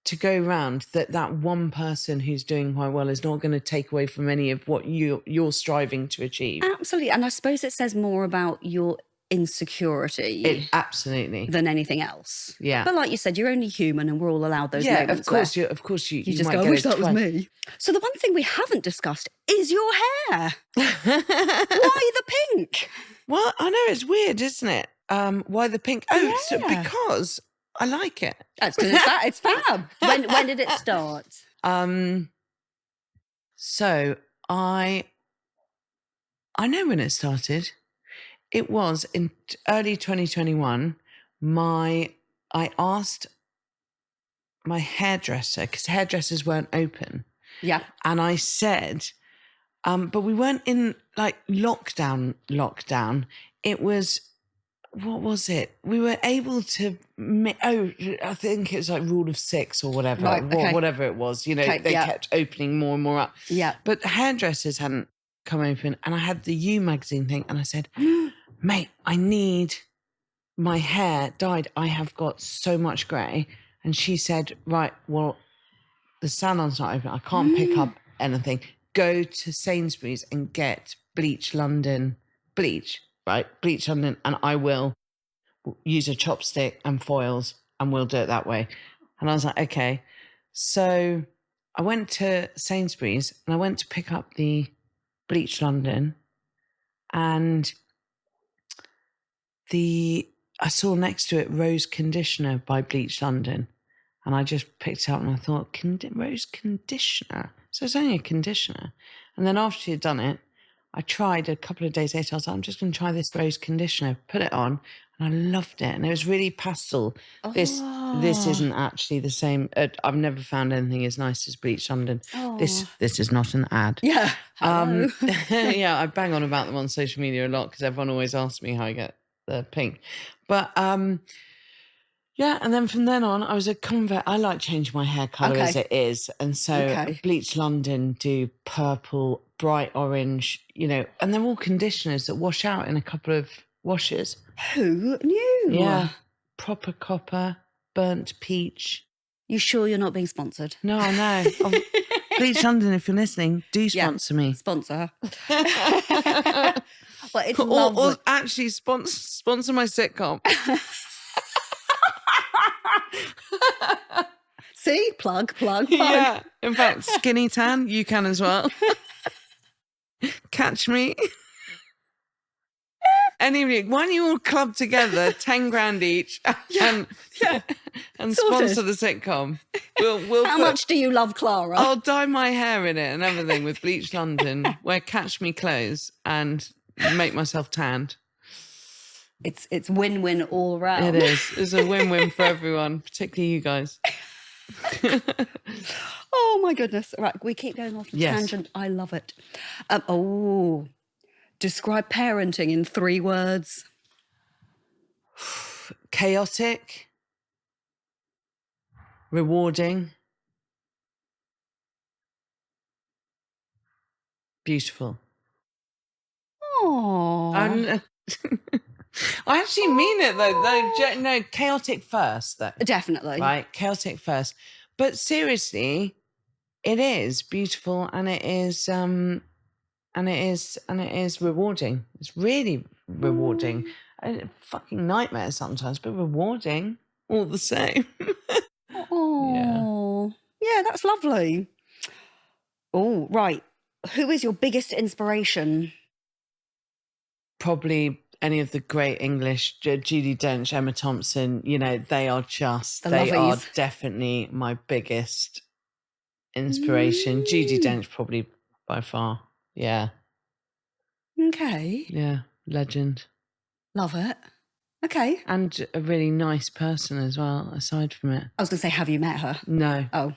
S2: to go round that one person who's doing quite well is not going to take away from any of what you're striving to achieve.
S1: Absolutely. And I suppose it says more about your insecurity
S2: Absolutely.
S1: than anything else.
S2: Yeah.
S1: But like you said, you're only human and we're all allowed those moments.
S2: Of course you
S1: just
S2: might
S1: go, I
S2: get
S1: wish
S2: it
S1: that was
S2: twice.
S1: me. So the one thing we haven't discussed is your hair. Why the pink?
S2: Well, I know it's weird, isn't it? Why the pink? Oh, so
S1: Yeah.
S2: because I like it.
S1: That's because it's fab. When did it start?
S2: So I know when it started. It was in early 2021. I asked my hairdresser, because hairdressers weren't open.
S1: Yeah.
S2: And I said, but we weren't in like lockdown. It was, what was it? We were able to, I think it was like rule of 6 or whatever,
S1: Right, okay.
S2: whatever it was. You know,
S1: Okay,
S2: they
S1: yeah.
S2: kept opening more and more up.
S1: Yeah.
S2: But hairdressers hadn't come open. And I had the You magazine thing. And I said, mate, I need my hair dyed. I have got so much grey. And she said, right, well, the salon's not open. I can't pick up anything. Go to Sainsbury's and get Bleach London bleach, right? Bleach London, and I will use a chopstick and foils and we'll do it that way. And I was like, okay. So I went to Sainsbury's and I went to pick up the Bleach London, and I saw next to it Rose Conditioner by Bleach London. And I just picked it up and I thought, Rose Conditioner? So it's only a conditioner. And then after she had done it, I tried a couple of days later. I was like, I'm just going to try this Rose Conditioner, put it on, and I loved it. And it was really pastel. This isn't actually the same. I've never found anything as nice as Bleach London. This is not an ad.
S1: Yeah. Hello.
S2: Yeah, I bang on about them on social media a lot because everyone always asks me how I get the pink. But yeah, and then from then on, I was a convert. I like changing my hair colour as it is. And so Bleach London do purple, bright orange, you know, and they're all conditioners that wash out in a couple of washes.
S1: Who knew?
S2: Yeah. Proper copper, burnt peach.
S1: You sure you're not being sponsored?
S2: No, I know. Bleach London, if you're listening, do sponsor me.
S1: Sponsor. But it's lovely.
S2: Or actually sponsor my sitcom.
S1: See? Plug.
S2: Yeah. In fact, Skinny Tan, you can as well. Catch me. Anyway, why don't you all club together, 10 grand each, and sponsor the sitcom?
S1: How much do you love Clara?
S2: I'll dye my hair in it and everything with Bleach London, wear Catch Me clothes, and make myself tanned.
S1: It's win-win all round.
S2: It is. It's a win-win for everyone, particularly you guys.
S1: Oh my goodness. Right, we keep going off the tangent. I love it. Describe parenting in 3 words.
S2: Chaotic, rewarding, beautiful.
S1: Oh.
S2: I actually mean it though. No, chaotic first though.
S1: Definitely.
S2: Right, chaotic first. But seriously, it is beautiful and it is rewarding. It's really rewarding. A fucking nightmare sometimes, but rewarding all the same.
S1: Oh. Yeah, that's lovely. Oh, right. Who is your biggest inspiration?
S2: Probably any of the great English, Judi Dench, Emma Thompson, you know, they are definitely my biggest inspiration. Judi Dench probably by far. Yeah.
S1: Okay.
S2: Yeah. Legend.
S1: Love it. Okay.
S2: and a really nice person as well, aside from it.
S1: I was going to say, have you met her?
S2: No.
S1: Oh.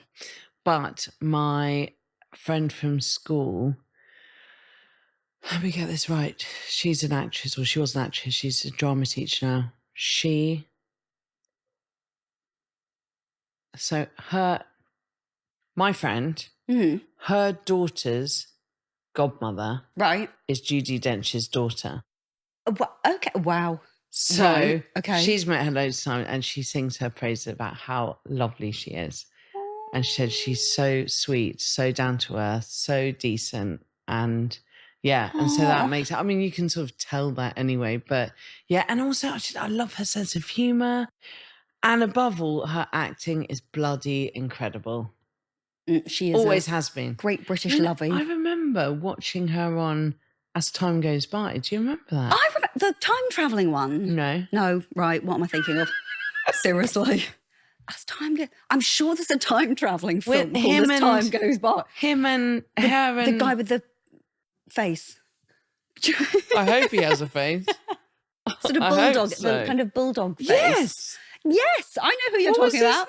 S2: But my friend from school, let me get this right. She's an actress, or she was an actress. She's a drama teacher now. My friend, her daughter's godmother
S1: Right.
S2: is Judi Dench's daughter.
S1: Okay. Wow.
S2: So
S1: Right, okay.
S2: she's met her loads of times, and she sings her praises about how lovely she is. And she said she's so sweet, so down to earth, so decent. And yeah, and so that makes it, I mean, you can sort of tell that anyway. But yeah, and also I love her sense of humour. And above all, her acting is bloody incredible.
S1: She is
S2: Always has been.
S1: Great British lovey.
S2: I remember watching her on As Time Goes By. Do you remember that?
S1: I remember the time travelling one. No, right. What am I thinking of? Seriously. As time goes, I'm sure there's a time travelling film called As Time Goes By.
S2: Him and her and
S1: the guy with the face.
S2: I hope he has a face.
S1: Sort of bulldog, the kind of bulldog face. Yes, I know who you're talking about.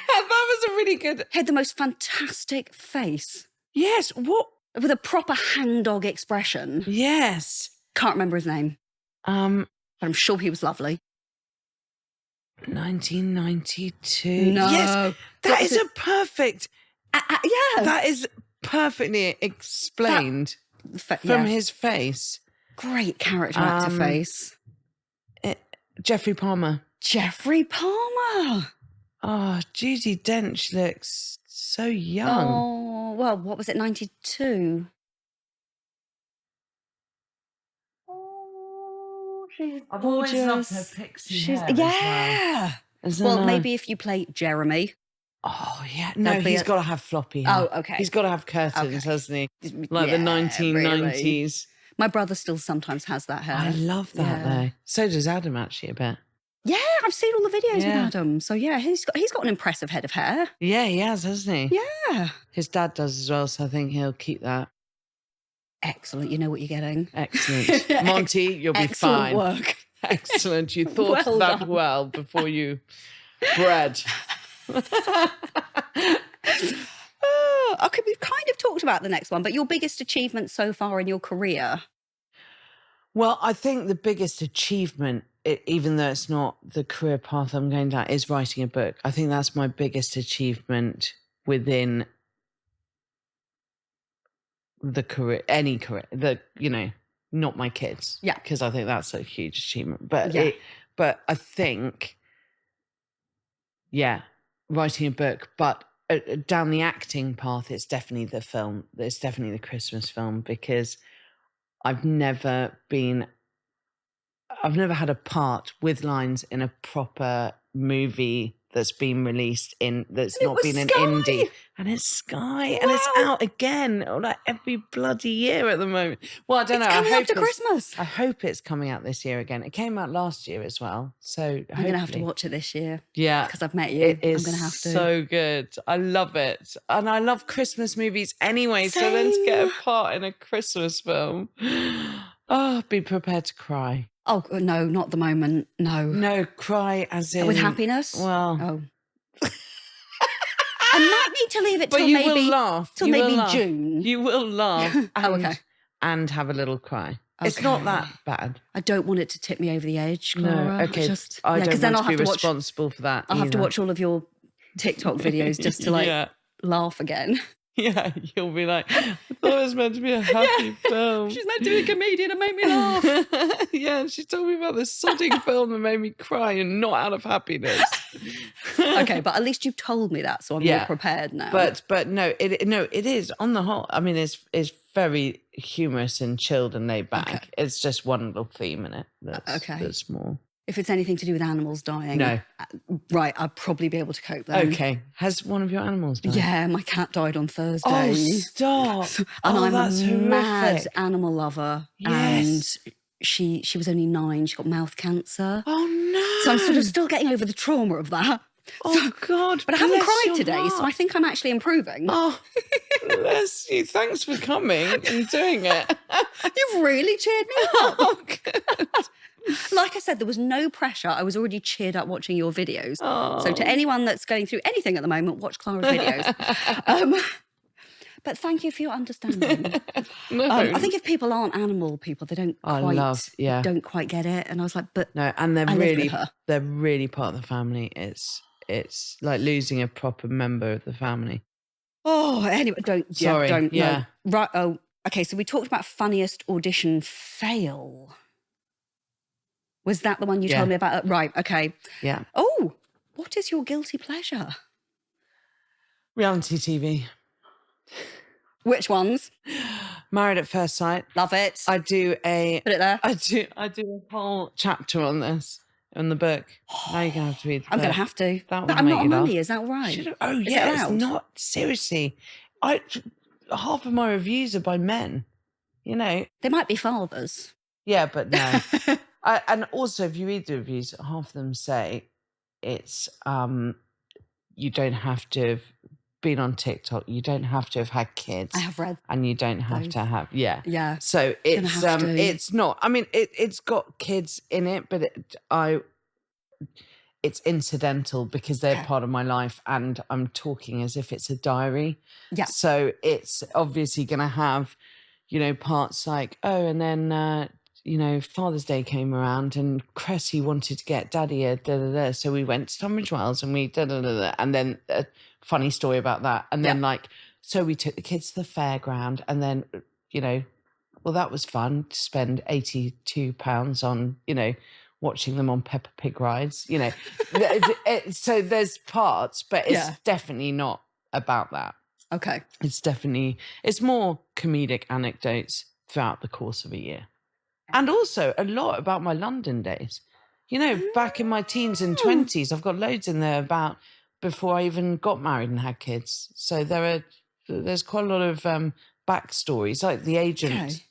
S2: That was a really good.
S1: He had the most fantastic face.
S2: Yes, what?
S1: With a proper hangdog expression.
S2: Yes.
S1: Can't remember his name. But I'm sure he was lovely.
S2: 1992.
S1: No.
S2: Yes, that is a perfect.
S1: Yeah.
S2: That is perfectly explained from his face.
S1: Great character actor face.
S2: Jeffrey Palmer.
S1: Jeffrey Palmer.
S2: Oh, Judi Dench looks so young.
S1: Oh, well, what was it, 92? Oh, she's
S2: I've
S1: gorgeous.
S2: always loved her pixie hair
S1: Yeah. Well, maybe if you play Jeremy.
S2: Oh, yeah. No, he's got to have floppy hair.
S1: Oh, okay.
S2: He's got to have curtains, hasn't he? Like the 1990s.
S1: Really. My brother still sometimes has that hair.
S2: I love that, though. So does Adam, actually, a bit.
S1: Yeah, I've seen all the videos with Adam. So, yeah, he's got an impressive head of hair.
S2: Yeah, he has, hasn't he?
S1: Yeah.
S2: His dad does as well, so I think he'll keep that.
S1: Excellent. You know what you're getting.
S2: Excellent. Monty, you'll be fine.
S1: Excellent work.
S2: Excellent. You thought well before you bred.
S1: Okay, we've kind of talked about the next one, but your biggest achievement so far in your career?
S2: Well, I think the biggest achievement, even though it's not the career path I'm going down, is writing a book. I think that's my biggest achievement within the career, any career, not my kids.
S1: Yeah.
S2: Because I think that's a huge achievement. But but I think, writing a book, but down the acting path, it's definitely the film. It's definitely the Christmas film, because I've never had a part with lines in a proper movie that's been released that's not been an indie. And it's Sky. Wow. And it's out again like every bloody year at the moment. Well, I don't know.
S1: Coming up to Christmas.
S2: I hope it's coming out this year again. It came out last year as well. So
S1: I'm going to have to watch it this year.
S2: Yeah.
S1: Because I've met you.
S2: It is
S1: I'm going to have to.
S2: So good. I love it. And I love Christmas movies anyway. Same. So then to get a part in a Christmas film, be prepared to cry.
S1: Oh, no, not the moment. No.
S2: No, cry as in...
S1: With happiness?
S2: Well...
S1: Oh. I might need to leave it till maybe...
S2: Will laugh.
S1: Till maybe June.
S2: You will laugh. And have a little cry. Okay. It's not that bad.
S1: I don't want it to tip me over the edge, Clara.
S2: No, okay. I don't want to be responsible for that
S1: I'll have to watch all of your TikTok videos just to laugh again.
S2: Yeah, you'll be like, I thought it was meant to be a happy film.
S1: She's meant to be a comedian and make me laugh.
S2: Yeah, she told me about this sodding film that made me cry and not out of happiness.
S1: Okay, but at least you've told me that, so I'm more prepared now.
S2: But no, it is on the whole. I mean, it's very humorous and chilled and laid back. Okay. It's just one little theme in it. That's more.
S1: If it's anything to do with animals dying, right, I'd probably be able to cope then.
S2: Okay. Has one of your animals died?
S1: Yeah, my cat died on Thursday.
S2: Oh, stop.
S1: And I'm a mad animal lover. Yes. And she was only 9. She got mouth cancer.
S2: Oh, no.
S1: So I'm sort of still getting over the trauma of that.
S2: Oh, God.
S1: But I haven't cried today, so I think I'm actually improving.
S2: Oh, bless you. Thanks for coming and doing it.
S1: You've really cheered me up.
S2: Oh, good.
S1: Like I said, there was no pressure. I was already cheered up watching your videos. So to
S2: Oh.
S1: anyone that's going through anything at the moment, watch Clara's videos. But thank you for your understanding.
S2: No.
S1: I think if people aren't animal people, they don't
S2: yeah.
S1: don't quite get it. And I was like, but
S2: No, and
S1: I lived with her.
S2: they're really part of the family. It's like losing a proper member of the family.
S1: Oh, anyway,
S2: Sorry,
S1: no.
S2: yeah.
S1: Right. Oh, okay. So we talked about funniest audition fail. Was that the one you told me about? Right. Okay.
S2: Yeah.
S1: Oh, what is your guilty pleasure?
S2: Reality TV.
S1: Which ones?
S2: Married at First Sight.
S1: Love it.
S2: I do a
S1: Put it there.
S2: I do a whole chapter on this in the book. Now you're gonna have to read the
S1: I'm
S2: book.
S1: going to have to.
S2: That
S1: But
S2: will
S1: I'm
S2: make
S1: not a
S2: you
S1: mummy,
S2: laugh.
S1: is that right?
S2: Oh
S1: Is
S2: yeah,
S1: it
S2: it's
S1: allowed?
S2: not seriously. Half of my reviews are by men. You know.
S1: They might be fathers.
S2: Yeah, but no. And also, if you read the reviews, half of them say it's you don't have to have been on TikTok. You don't have to have had kids.
S1: I have read.
S2: And you don't have
S1: those.
S2: to have,
S1: Yeah.
S2: So it's it's not. I mean, it's got kids in it, but it's incidental because they're part of my life, and I'm talking as if it's a diary.
S1: Yeah.
S2: So it's obviously going to have, parts like, oh, and then Father's Day came around and Cressy wanted to get Daddy a da-da-da. So we went to Tunbridge Wells and we da-da-da-da. And then a funny story about that. And then so we took the kids to the fairground and then, well, that was fun to spend £82 on, watching them on Peppa Pig rides, So there's parts, but it's definitely not about that.
S1: Okay.
S2: It's more comedic anecdotes throughout the course of a year. And also a lot about my London days. Back in my teens and 20s, I've got loads in there about before I even got married and had kids. So there's quite a lot of backstories, like the agent,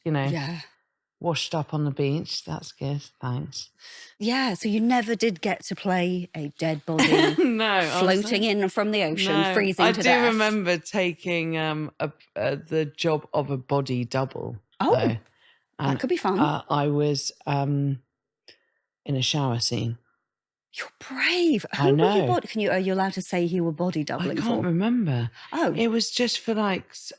S2: washed up on the beach. That's good, thanks.
S1: Yeah, so you never did get to play a dead body floating in from the ocean, freezing to death.
S2: I do remember taking the job of a body double.
S1: Oh, that could be fun.
S2: I was in a shower scene.
S1: You're brave.
S2: I know.
S1: Are you allowed to say you were body doubling for?
S2: I can't remember.
S1: Oh.
S2: It was just for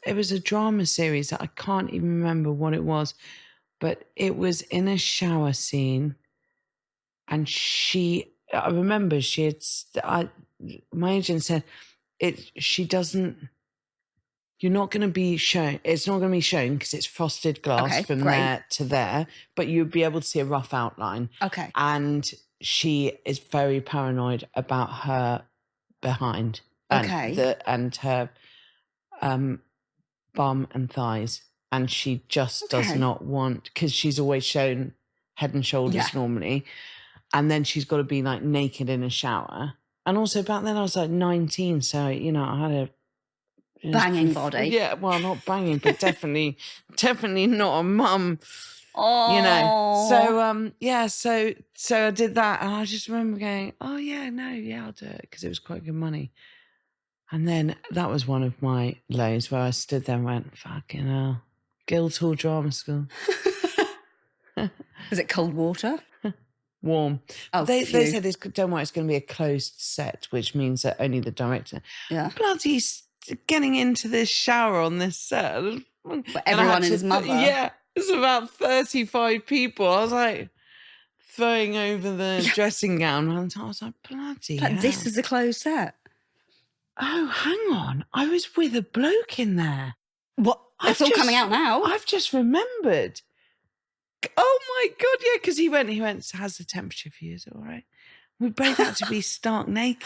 S2: it was a drama series that I can't even remember what it was. But it was in a shower scene. And I remember my agent said, you're not going to be shown, it's not going to be shown because it's frosted glass from there to there, but you'd be able to see a rough outline.
S1: Okay.
S2: And she is very paranoid about her behind. And her bum and thighs. And she just does not want, because she's always shown head and shoulders normally. And then she's got to be like naked in a shower. And also back then I was like 19. So, I had a
S1: banging body.
S2: Yeah, well, not banging, but definitely not a mum.
S1: Oh.
S2: So I did that. And I just remember going, oh yeah, I'll do it. Because it was quite good money. And then that was one of my lows where I stood there and went, fucking hell. Guildhall Drama School.
S1: Was it cold water?
S2: Warm.
S1: Oh,
S2: they said, don't worry, it's going to be a closed set, which means that only the director.
S1: Yeah.
S2: Bloody getting into this shower on this set.
S1: But everyone and his mother.
S2: Yeah. It's about 35 people. I was like throwing over the dressing gown. And I was like, bloody hell.
S1: This is a closed set.
S2: Oh, hang on. I was with a bloke in there.
S1: What? It's all coming out now.
S2: I've just remembered. Oh my God, yeah, because he went, how's the temperature for you? Is it all right? We both had to be stark naked.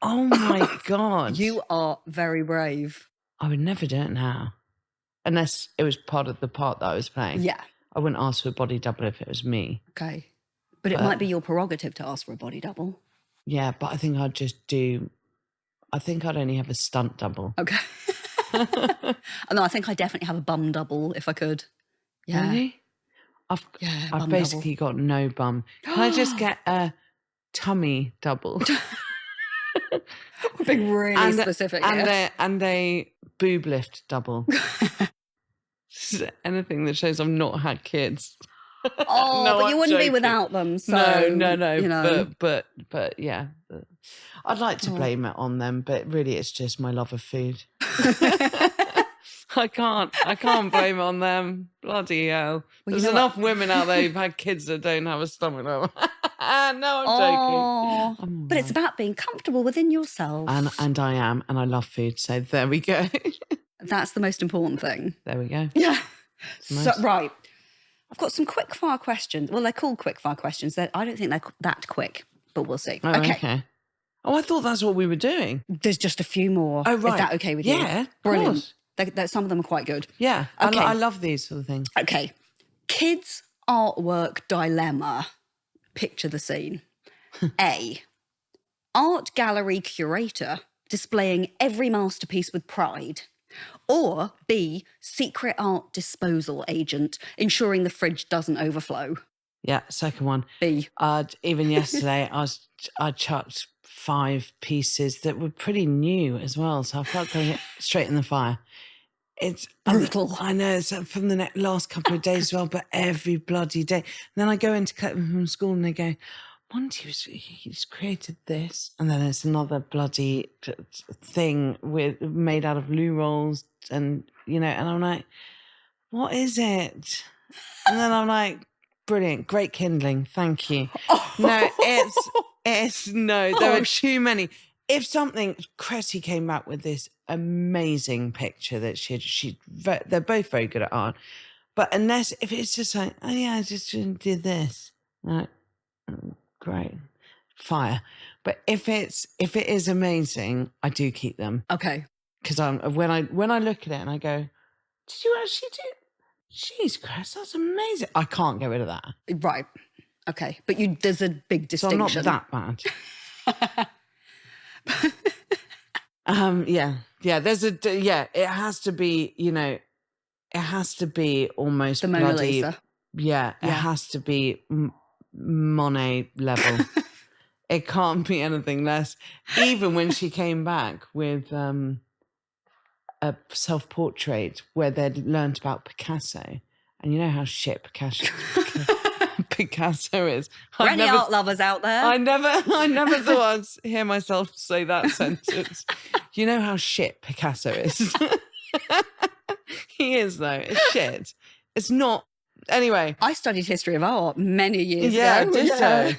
S2: Oh my God.
S1: You are very brave.
S2: I would never do it now. Unless it was part of the part that I was playing.
S1: Yeah.
S2: I wouldn't ask for a body double if it was me.
S1: Okay. But it might be your prerogative to ask for a body double.
S2: Yeah, but I think I'd only have a stunt double.
S1: Okay. No, I think I definitely have a bum double if I could. Yeah.
S2: Really? I've basically got no bum. Can I just get a tummy double?
S1: We're being really specific here.
S2: And a boob lift double. Anything that shows I've not had kids.
S1: Oh,
S2: No,
S1: but you
S2: I'm
S1: wouldn't be
S2: joking.
S1: without them. So,
S2: No.
S1: you know.
S2: But yeah. I'd like to blame it on them, but really it's just my love of food. I can't blame it on them. Bloody hell. There's
S1: you know
S2: enough women out there who've had kids that don't have a stomach. No, I'm joking.
S1: Oh,
S2: I'm
S1: but it's
S2: alright.
S1: about being comfortable within yourself.
S2: And I am, and I love food. So there we go.
S1: That's the most important thing.
S2: There we go.
S1: Yeah. So,
S2: most-
S1: right. I've got some quick fire questions. Well, they're called quick fire questions. I don't think they're that quick, but we'll see.
S2: Oh, okay. Oh, I thought that's what we were doing.
S1: There's just a few more.
S2: Oh, right.
S1: Is that okay with you?
S2: Yeah, of
S1: Brilliant.
S2: course.
S1: Some of them are quite good.
S2: Yeah.
S1: Okay.
S2: I love these sort of things.
S1: Okay. Kids' artwork dilemma. Picture the scene. A. Art gallery curator displaying every masterpiece with pride. Or B. Secret art disposal agent ensuring the fridge doesn't overflow.
S2: Yeah, second one.
S1: B.
S2: Even yesterday, I chucked 5 pieces that were pretty new as well, so I felt going straight in the fire. It's
S1: Brutal.
S2: I know it's from the last couple of days as well, but every bloody day. And then I go in to collect them from school, and they go, "Monty, he's created this," and then it's another bloody thing made out of loo rolls, and and I'm like, "What is it?" And then I'm like, "Brilliant, great kindling, thank you." No, it's no, there are too many. If Cressy came back with this amazing picture that they're both very good at art, but if it's just like, "Oh yeah, I just did this," like, great, fire. But if it is amazing, I do keep them.
S1: Okay.
S2: Because when I look at it and I go, "Did you actually do? Jeez, Chris, that's amazing." I can't get rid of that.
S1: Right. Okay. But there's a big distinction.
S2: So I'm not that bad. There's it has to be, it has to be almost
S1: the Mona
S2: bloody,
S1: Lisa.
S2: Yeah, it has to be Monet level. It can't be anything less. Even when she came back with a self-portrait where they'd learnt about Picasso, and you know how shit Picasso is.
S1: For any art lovers out there.
S2: I never thought I'd hear myself say that sentence. You know how shit Picasso is. He is, though. It's shit. It's not. Anyway.
S1: I studied history of art many years ago.
S2: Yeah, ditto.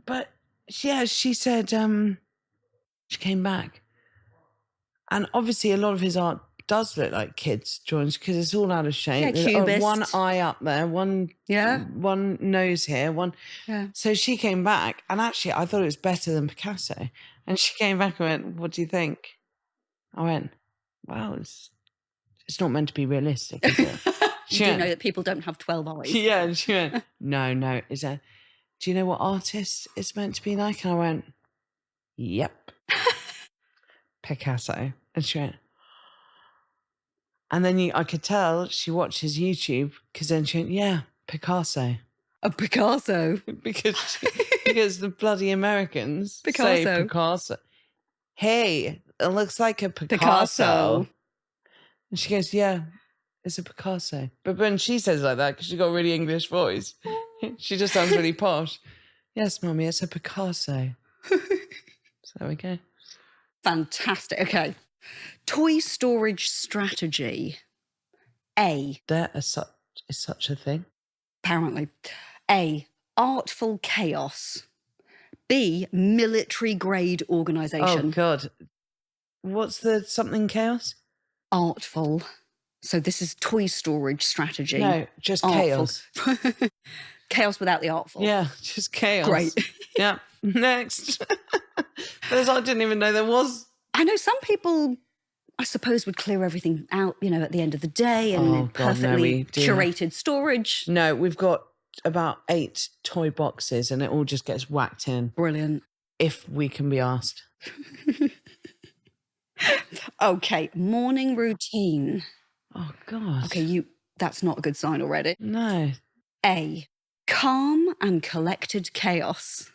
S2: But yeah, she said she came back. And obviously a lot of his art does look like kids' drawings because it's all out of shape.
S1: Yeah,
S2: There's
S1: cubist.
S2: one eye up there, one nose here, one. Yeah. So she came back, and actually I thought it was better than Picasso. And she came back and went, "What do you think?" I went, "Well, it's not meant to be realistic, is it?"
S1: You do know that people don't have 12 eyes.
S2: Yeah, and she went, No, is that? Do you know what artist it's meant to be like? And I went, "Yep, Picasso." And she went, and then I could tell she watches YouTube because then she went, "Yeah, Picasso."
S1: A Picasso.
S2: because the bloody Americans say Picasso. "Hey, it looks like a Picasso." And she goes, "Yeah, it's a Picasso." But when she says it like that, because she's got a really English voice, she just sounds really posh. "Yes, Mummy, it's a Picasso." So there we go.
S1: Fantastic. Okay. Toy storage strategy. A.
S2: There is such a thing.
S1: Apparently. A. Artful chaos. B. Military grade organisation.
S2: Oh, God. What's the something chaos?
S1: Artful. So this is toy storage strategy.
S2: No, just
S1: artful.
S2: Chaos.
S1: Chaos without the artful.
S2: Yeah, just chaos.
S1: Great.
S2: Yeah. Next. I didn't even know there was.
S1: I know some people, I suppose, would clear everything out, at the end of the day and perfectly curated storage.
S2: No, we've got about 8 toy boxes and it all just gets whacked in.
S1: Brilliant.
S2: If we can be asked.
S1: Okay, morning routine.
S2: Oh, God.
S1: Okay, that's not a good sign already.
S2: No.
S1: A, calm and collected chaos.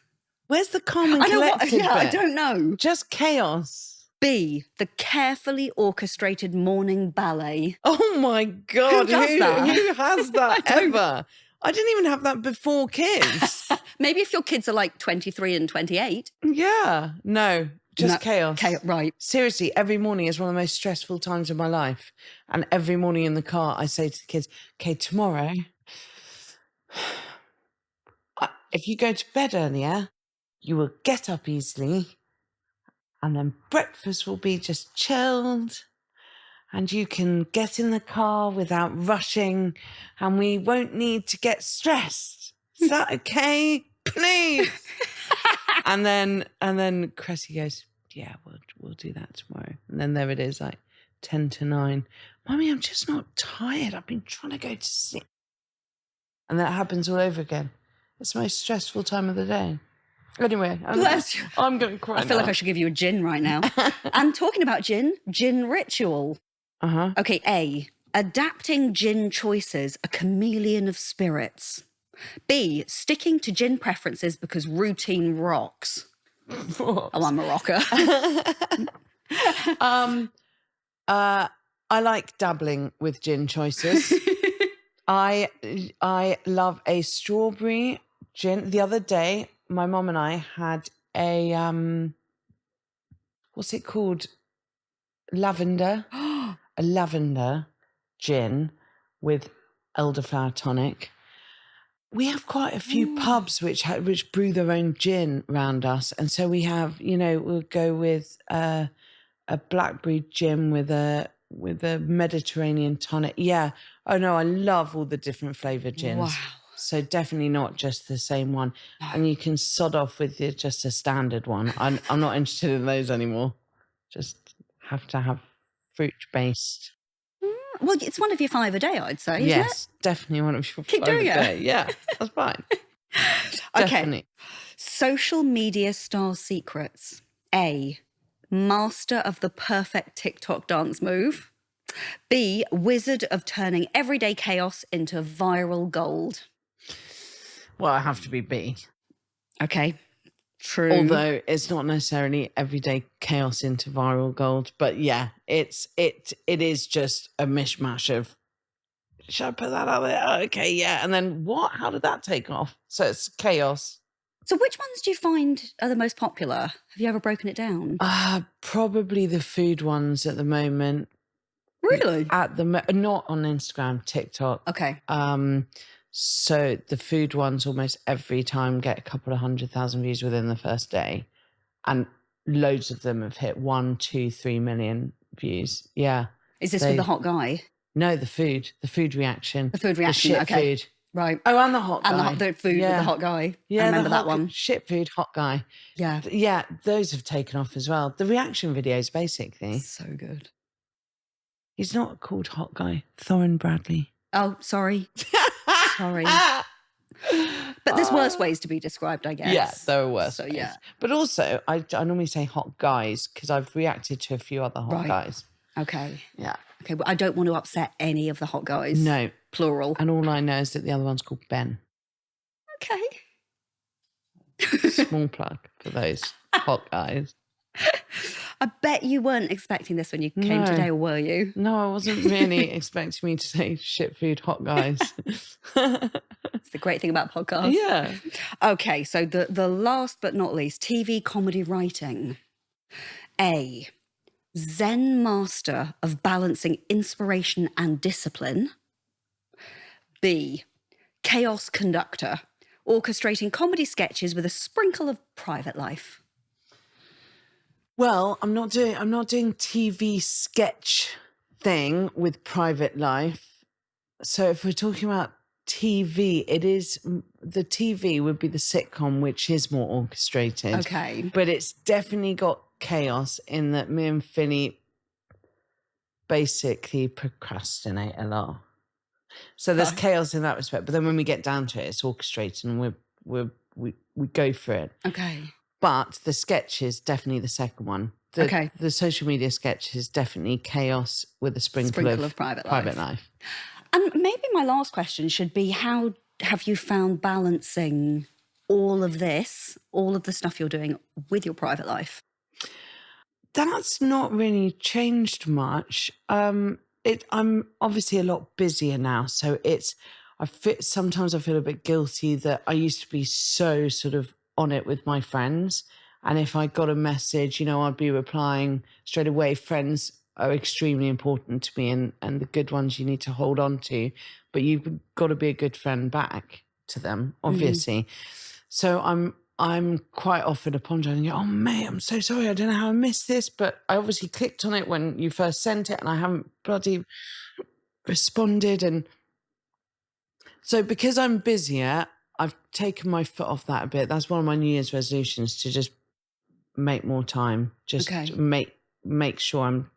S2: Where's the calm and collected bit?
S1: I don't know.
S2: Just chaos.
S1: B, the carefully orchestrated morning ballet.
S2: Oh, my God.
S1: Who does that?
S2: Who has that ever? I didn't even have that before kids.
S1: Maybe if your kids are like 23 and 28.
S2: Yeah. No, just
S1: No,
S2: chaos.
S1: Right.
S2: Seriously, every morning is one of the most stressful times of my life. And every morning in the car, I say to the kids, okay, tomorrow, if you go to bed earlier, you will get up easily. And then breakfast will be just chilled. And you can get in the car without rushing. And we won't need to get stressed. Is that okay? Please. and then Cressy goes, yeah, we'll do that tomorrow. And then there it is, like 10 to 9. Mummy, I'm just not tired. I've been trying to go to sleep. And that happens all over again. It's the most stressful time of the day. Anyway, I'm going to cry
S1: I feel
S2: now.
S1: like I should give you a gin right now. And talking about gin ritual.
S2: Uh-huh.
S1: Okay, A, adapting gin choices, a chameleon of spirits. B, sticking to gin preferences because routine rocks. Oh, I'm a rocker.
S2: I like dabbling with gin choices. I love a strawberry gin. The other day, my mum and I had a what's it called? Lavender. A lavender gin with elderflower tonic. We have quite a few pubs which brew their own gin round us, and so we have, we'll go with a blackberry gin with a Mediterranean tonic. Yeah. Oh no, I love all the different flavoured gins.
S1: Wow.
S2: So definitely not just the same one. No. And you can sod off with just a standard one. I'm not interested in those anymore. Just have to have fruit-based.
S1: Well, it's one of your 5 a day, I'd say, isn't it?
S2: Yes, definitely one of your
S1: Keep
S2: 5
S1: doing
S2: a day. Yeah, that's fine.
S1: Okay. Social media star secrets. A, master of the perfect TikTok dance move. B, wizard of turning everyday chaos into viral gold.
S2: Well, I have to be B.
S1: Okay, true.
S2: Although it's not necessarily everyday chaos into viral gold, but yeah, it is just a mishmash of, should I put that out there? Okay, yeah. And then what? How did that take off? So it's chaos.
S1: So which ones do you find are the most popular? Have you ever broken it down?
S2: Probably the food ones at the moment.
S1: Really?
S2: Not on Instagram, TikTok.
S1: Okay.
S2: So the food ones almost every time get a couple of 100,000 views within the first day. And loads of them have hit 1, 2, 3 million views. Yeah.
S1: Is this with the hot guy?
S2: No, the food reaction.
S1: The food reaction,
S2: the shit
S1: okay.
S2: Food.
S1: Right.
S2: Oh, and the hot guy.
S1: And the food with the hot guy.
S2: Yeah,
S1: I remember that one.
S2: Shit food, hot guy.
S1: Yeah.
S2: Yeah, those have taken off as well. The reaction videos, basically.
S1: So good.
S2: He's not called hot guy. Thorin Bradley.
S1: Oh, sorry. Sorry. But there's worse ways to be described, I guess.
S2: Yeah, there are worse ways.
S1: Yeah.
S2: But also, I normally say hot guys because I've reacted to a few other hot guys.
S1: Okay.
S2: Yeah.
S1: Okay, but I don't want to upset any of the hot guys.
S2: No.
S1: Plural.
S2: And all I know is that the other one's called Ben.
S1: Okay.
S2: Small plug for those hot guys.
S1: I bet you weren't expecting this when you came today, or were you?
S2: No, I wasn't really expecting me to say shit food hot guys.
S1: It's the great thing about podcasts.
S2: Yeah.
S1: Okay, so the last but not least, TV comedy writing. A, Zen master of balancing inspiration and discipline. B, chaos conductor, orchestrating comedy sketches with a sprinkle of private life.
S2: Well, I'm not doing TV sketch thing with private life. So if we're talking about TV, the TV would be the sitcom, which is more orchestrated.
S1: Okay.
S2: But it's definitely got chaos in that me and Finny basically procrastinate a lot. So there's chaos in that respect. But then when we get down to it, it's orchestrated and we go for it.
S1: Okay.
S2: But the sketch is definitely the second one. The social media sketch is definitely chaos with a sprinkle of private life.
S1: And maybe my last question should be, how have you found balancing all of this, all of the stuff you're doing with your private life?
S2: That's not really changed much. I'm obviously a lot busier now. So sometimes I feel a bit guilty that I used to be so sort of on it with my friends. And if I got a message, I'd be replying straight away. Friends are extremely important to me, and the good ones you need to hold on to, but you've got to be a good friend back to them, obviously. So I'm quite often apologising. Oh, mate, I'm so sorry. I don't know how I missed this, but I obviously clicked on it when you first sent it and I haven't bloody responded. And so because I'm busier, I've taken my foot off that a bit. That's one of my New Year's resolutions, to just make more time. Just
S1: Okay.
S2: make sure I'm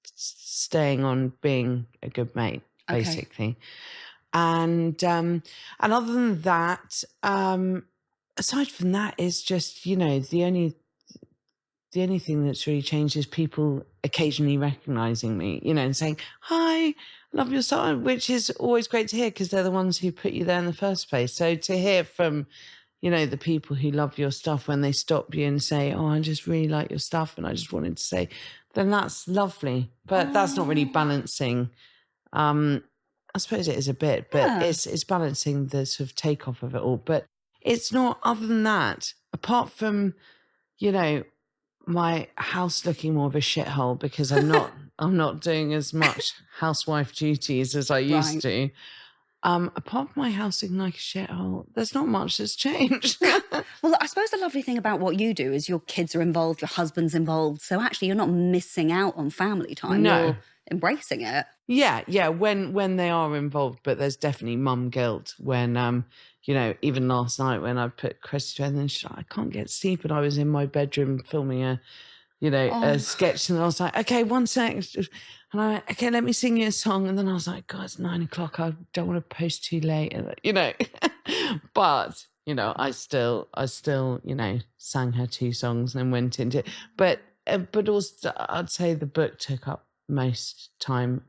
S2: staying on being a good mate, basically. And other than that, aside from that, is just, the only thing that's really changed is people occasionally recognizing me, and saying, hi, love your song, which is always great to hear because they're the ones who put you there in the first place. So to hear from, the people who love your stuff when they stop you and say, oh, I just really like your stuff and I just wanted to say, then that's lovely. But that's not really balancing. I suppose it is a bit, but it's balancing the sort of takeoff of it all. But it's not, other than that, apart from, my house looking more of a shithole because I'm not doing as much housewife duties as I used to. Apart from my house looking like a shithole, there's not much that's changed.
S1: Well, I suppose the lovely thing about what you do is your kids are involved, your husband's involved. So actually you're not missing out on family time.
S2: No.
S1: You're embracing it.
S2: Yeah. When they are involved, but there's definitely mum guilt when, even last night when I put Chrissy to bed and she's like, I can't get sleep. And I was in my bedroom filming a sketch. And I was like, okay, 1 sec. And I went, okay, let me sing you a song. And then I was like, God, it's 9 o'clock. I don't want to post too late. But, I still, sang her 2 songs and then went into it. But also I'd say the book took up most time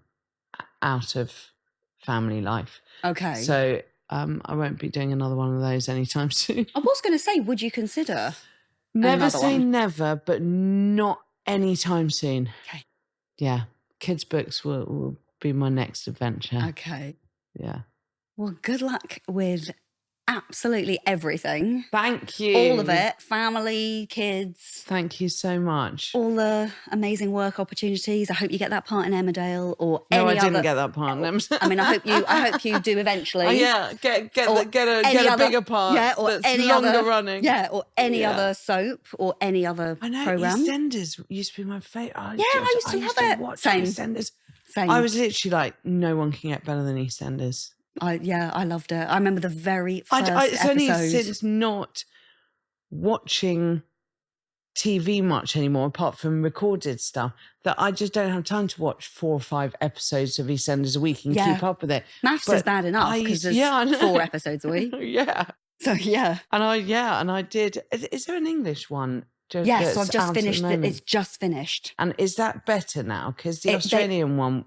S2: out of family life.
S1: Okay.
S2: So I won't be doing another one of those anytime soon.
S1: I was going to say, would you consider
S2: Never
S1: another
S2: say
S1: one?
S2: never, but not anytime soon.
S1: Okay.
S2: Yeah. Kids' books will be my next adventure.
S1: Okay.
S2: Yeah.
S1: Well, good luck with absolutely everything.
S2: Thank you.
S1: All of it. Family, kids.
S2: Thank you so much.
S1: All the amazing work opportunities. I hope you get that part in Emmerdale or any
S2: No, I
S1: other.
S2: didn't get that part in Emmerdale.
S1: I mean, I hope you do eventually.
S2: Oh, yeah, get a bigger part.
S1: Yeah, or
S2: that's
S1: any
S2: longer
S1: other
S2: running.
S1: Yeah, or any other soap or any other
S2: I know,
S1: program.
S2: EastEnders used to be my favourite.
S1: I used to love it.
S2: Watch
S1: Same.
S2: EastEnders.
S1: Same.
S2: I was literally like, no one can get better than EastEnders.
S1: I loved it. I remember the very first
S2: It's only
S1: episode.
S2: since not watching TV much anymore, apart from recorded stuff, that I just don't have time to watch 4 or 5 episodes of EastEnders a week and keep up with it.
S1: Maths is bad enough because there's 4 episodes a week.
S2: Yeah.
S1: So yeah.
S2: And I did. Is there an English one?
S1: Yes, so I've just finished it. It's just finished.
S2: And is that better now? Because the Australian one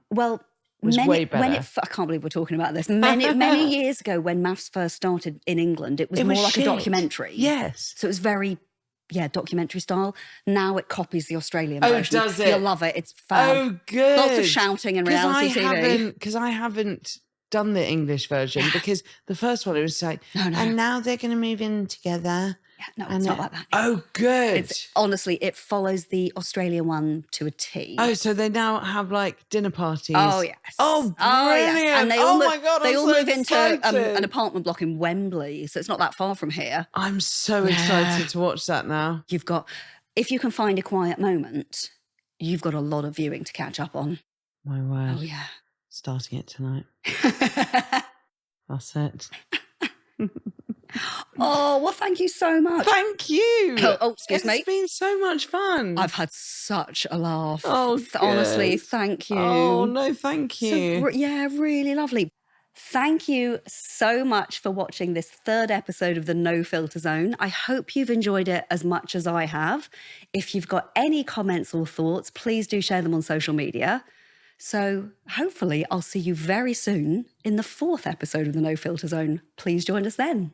S2: was way better.
S1: I can't believe we're talking about this. Many years ago, when Maths first started in England, it was more like a documentary.
S2: Yes.
S1: So it was very, documentary style. Now it copies the Australian version.
S2: Oh, does it?
S1: You'll love it. It's fab.
S2: Oh, good.
S1: Lots of shouting and reality TV.
S2: Because I haven't done the English version, because the first one, it was like, and now they're going to move in together.
S1: Yeah, no, it's not like that.
S2: Oh, good.
S1: Honestly, it follows the Australian one to a T.
S2: Oh, so they now have like dinner parties.
S1: Oh, yes.
S2: Oh, brilliant. Yes.
S1: And they all move into an apartment block in Wembley, so it's not that far from here.
S2: I'm so excited to watch that now.
S1: If you can find a quiet moment, you've got a lot of viewing to catch up on.
S2: My word.
S1: Oh, yeah.
S2: Starting it tonight. That's it.
S1: Oh, well, thank you so much.
S2: Thank you.
S1: Oh, excuse me.
S2: It's been so much fun.
S1: I've had such a laugh.
S2: Oh,
S1: honestly, thank you.
S2: Oh, no, thank you.
S1: Really lovely. Thank you so much for watching this 3rd episode of the No Filter Zone. I hope you've enjoyed it as much as I have. If you've got any comments or thoughts, please do share them on social media. So hopefully I'll see you very soon in the 4th episode of the No Filter Zone. Please join us then.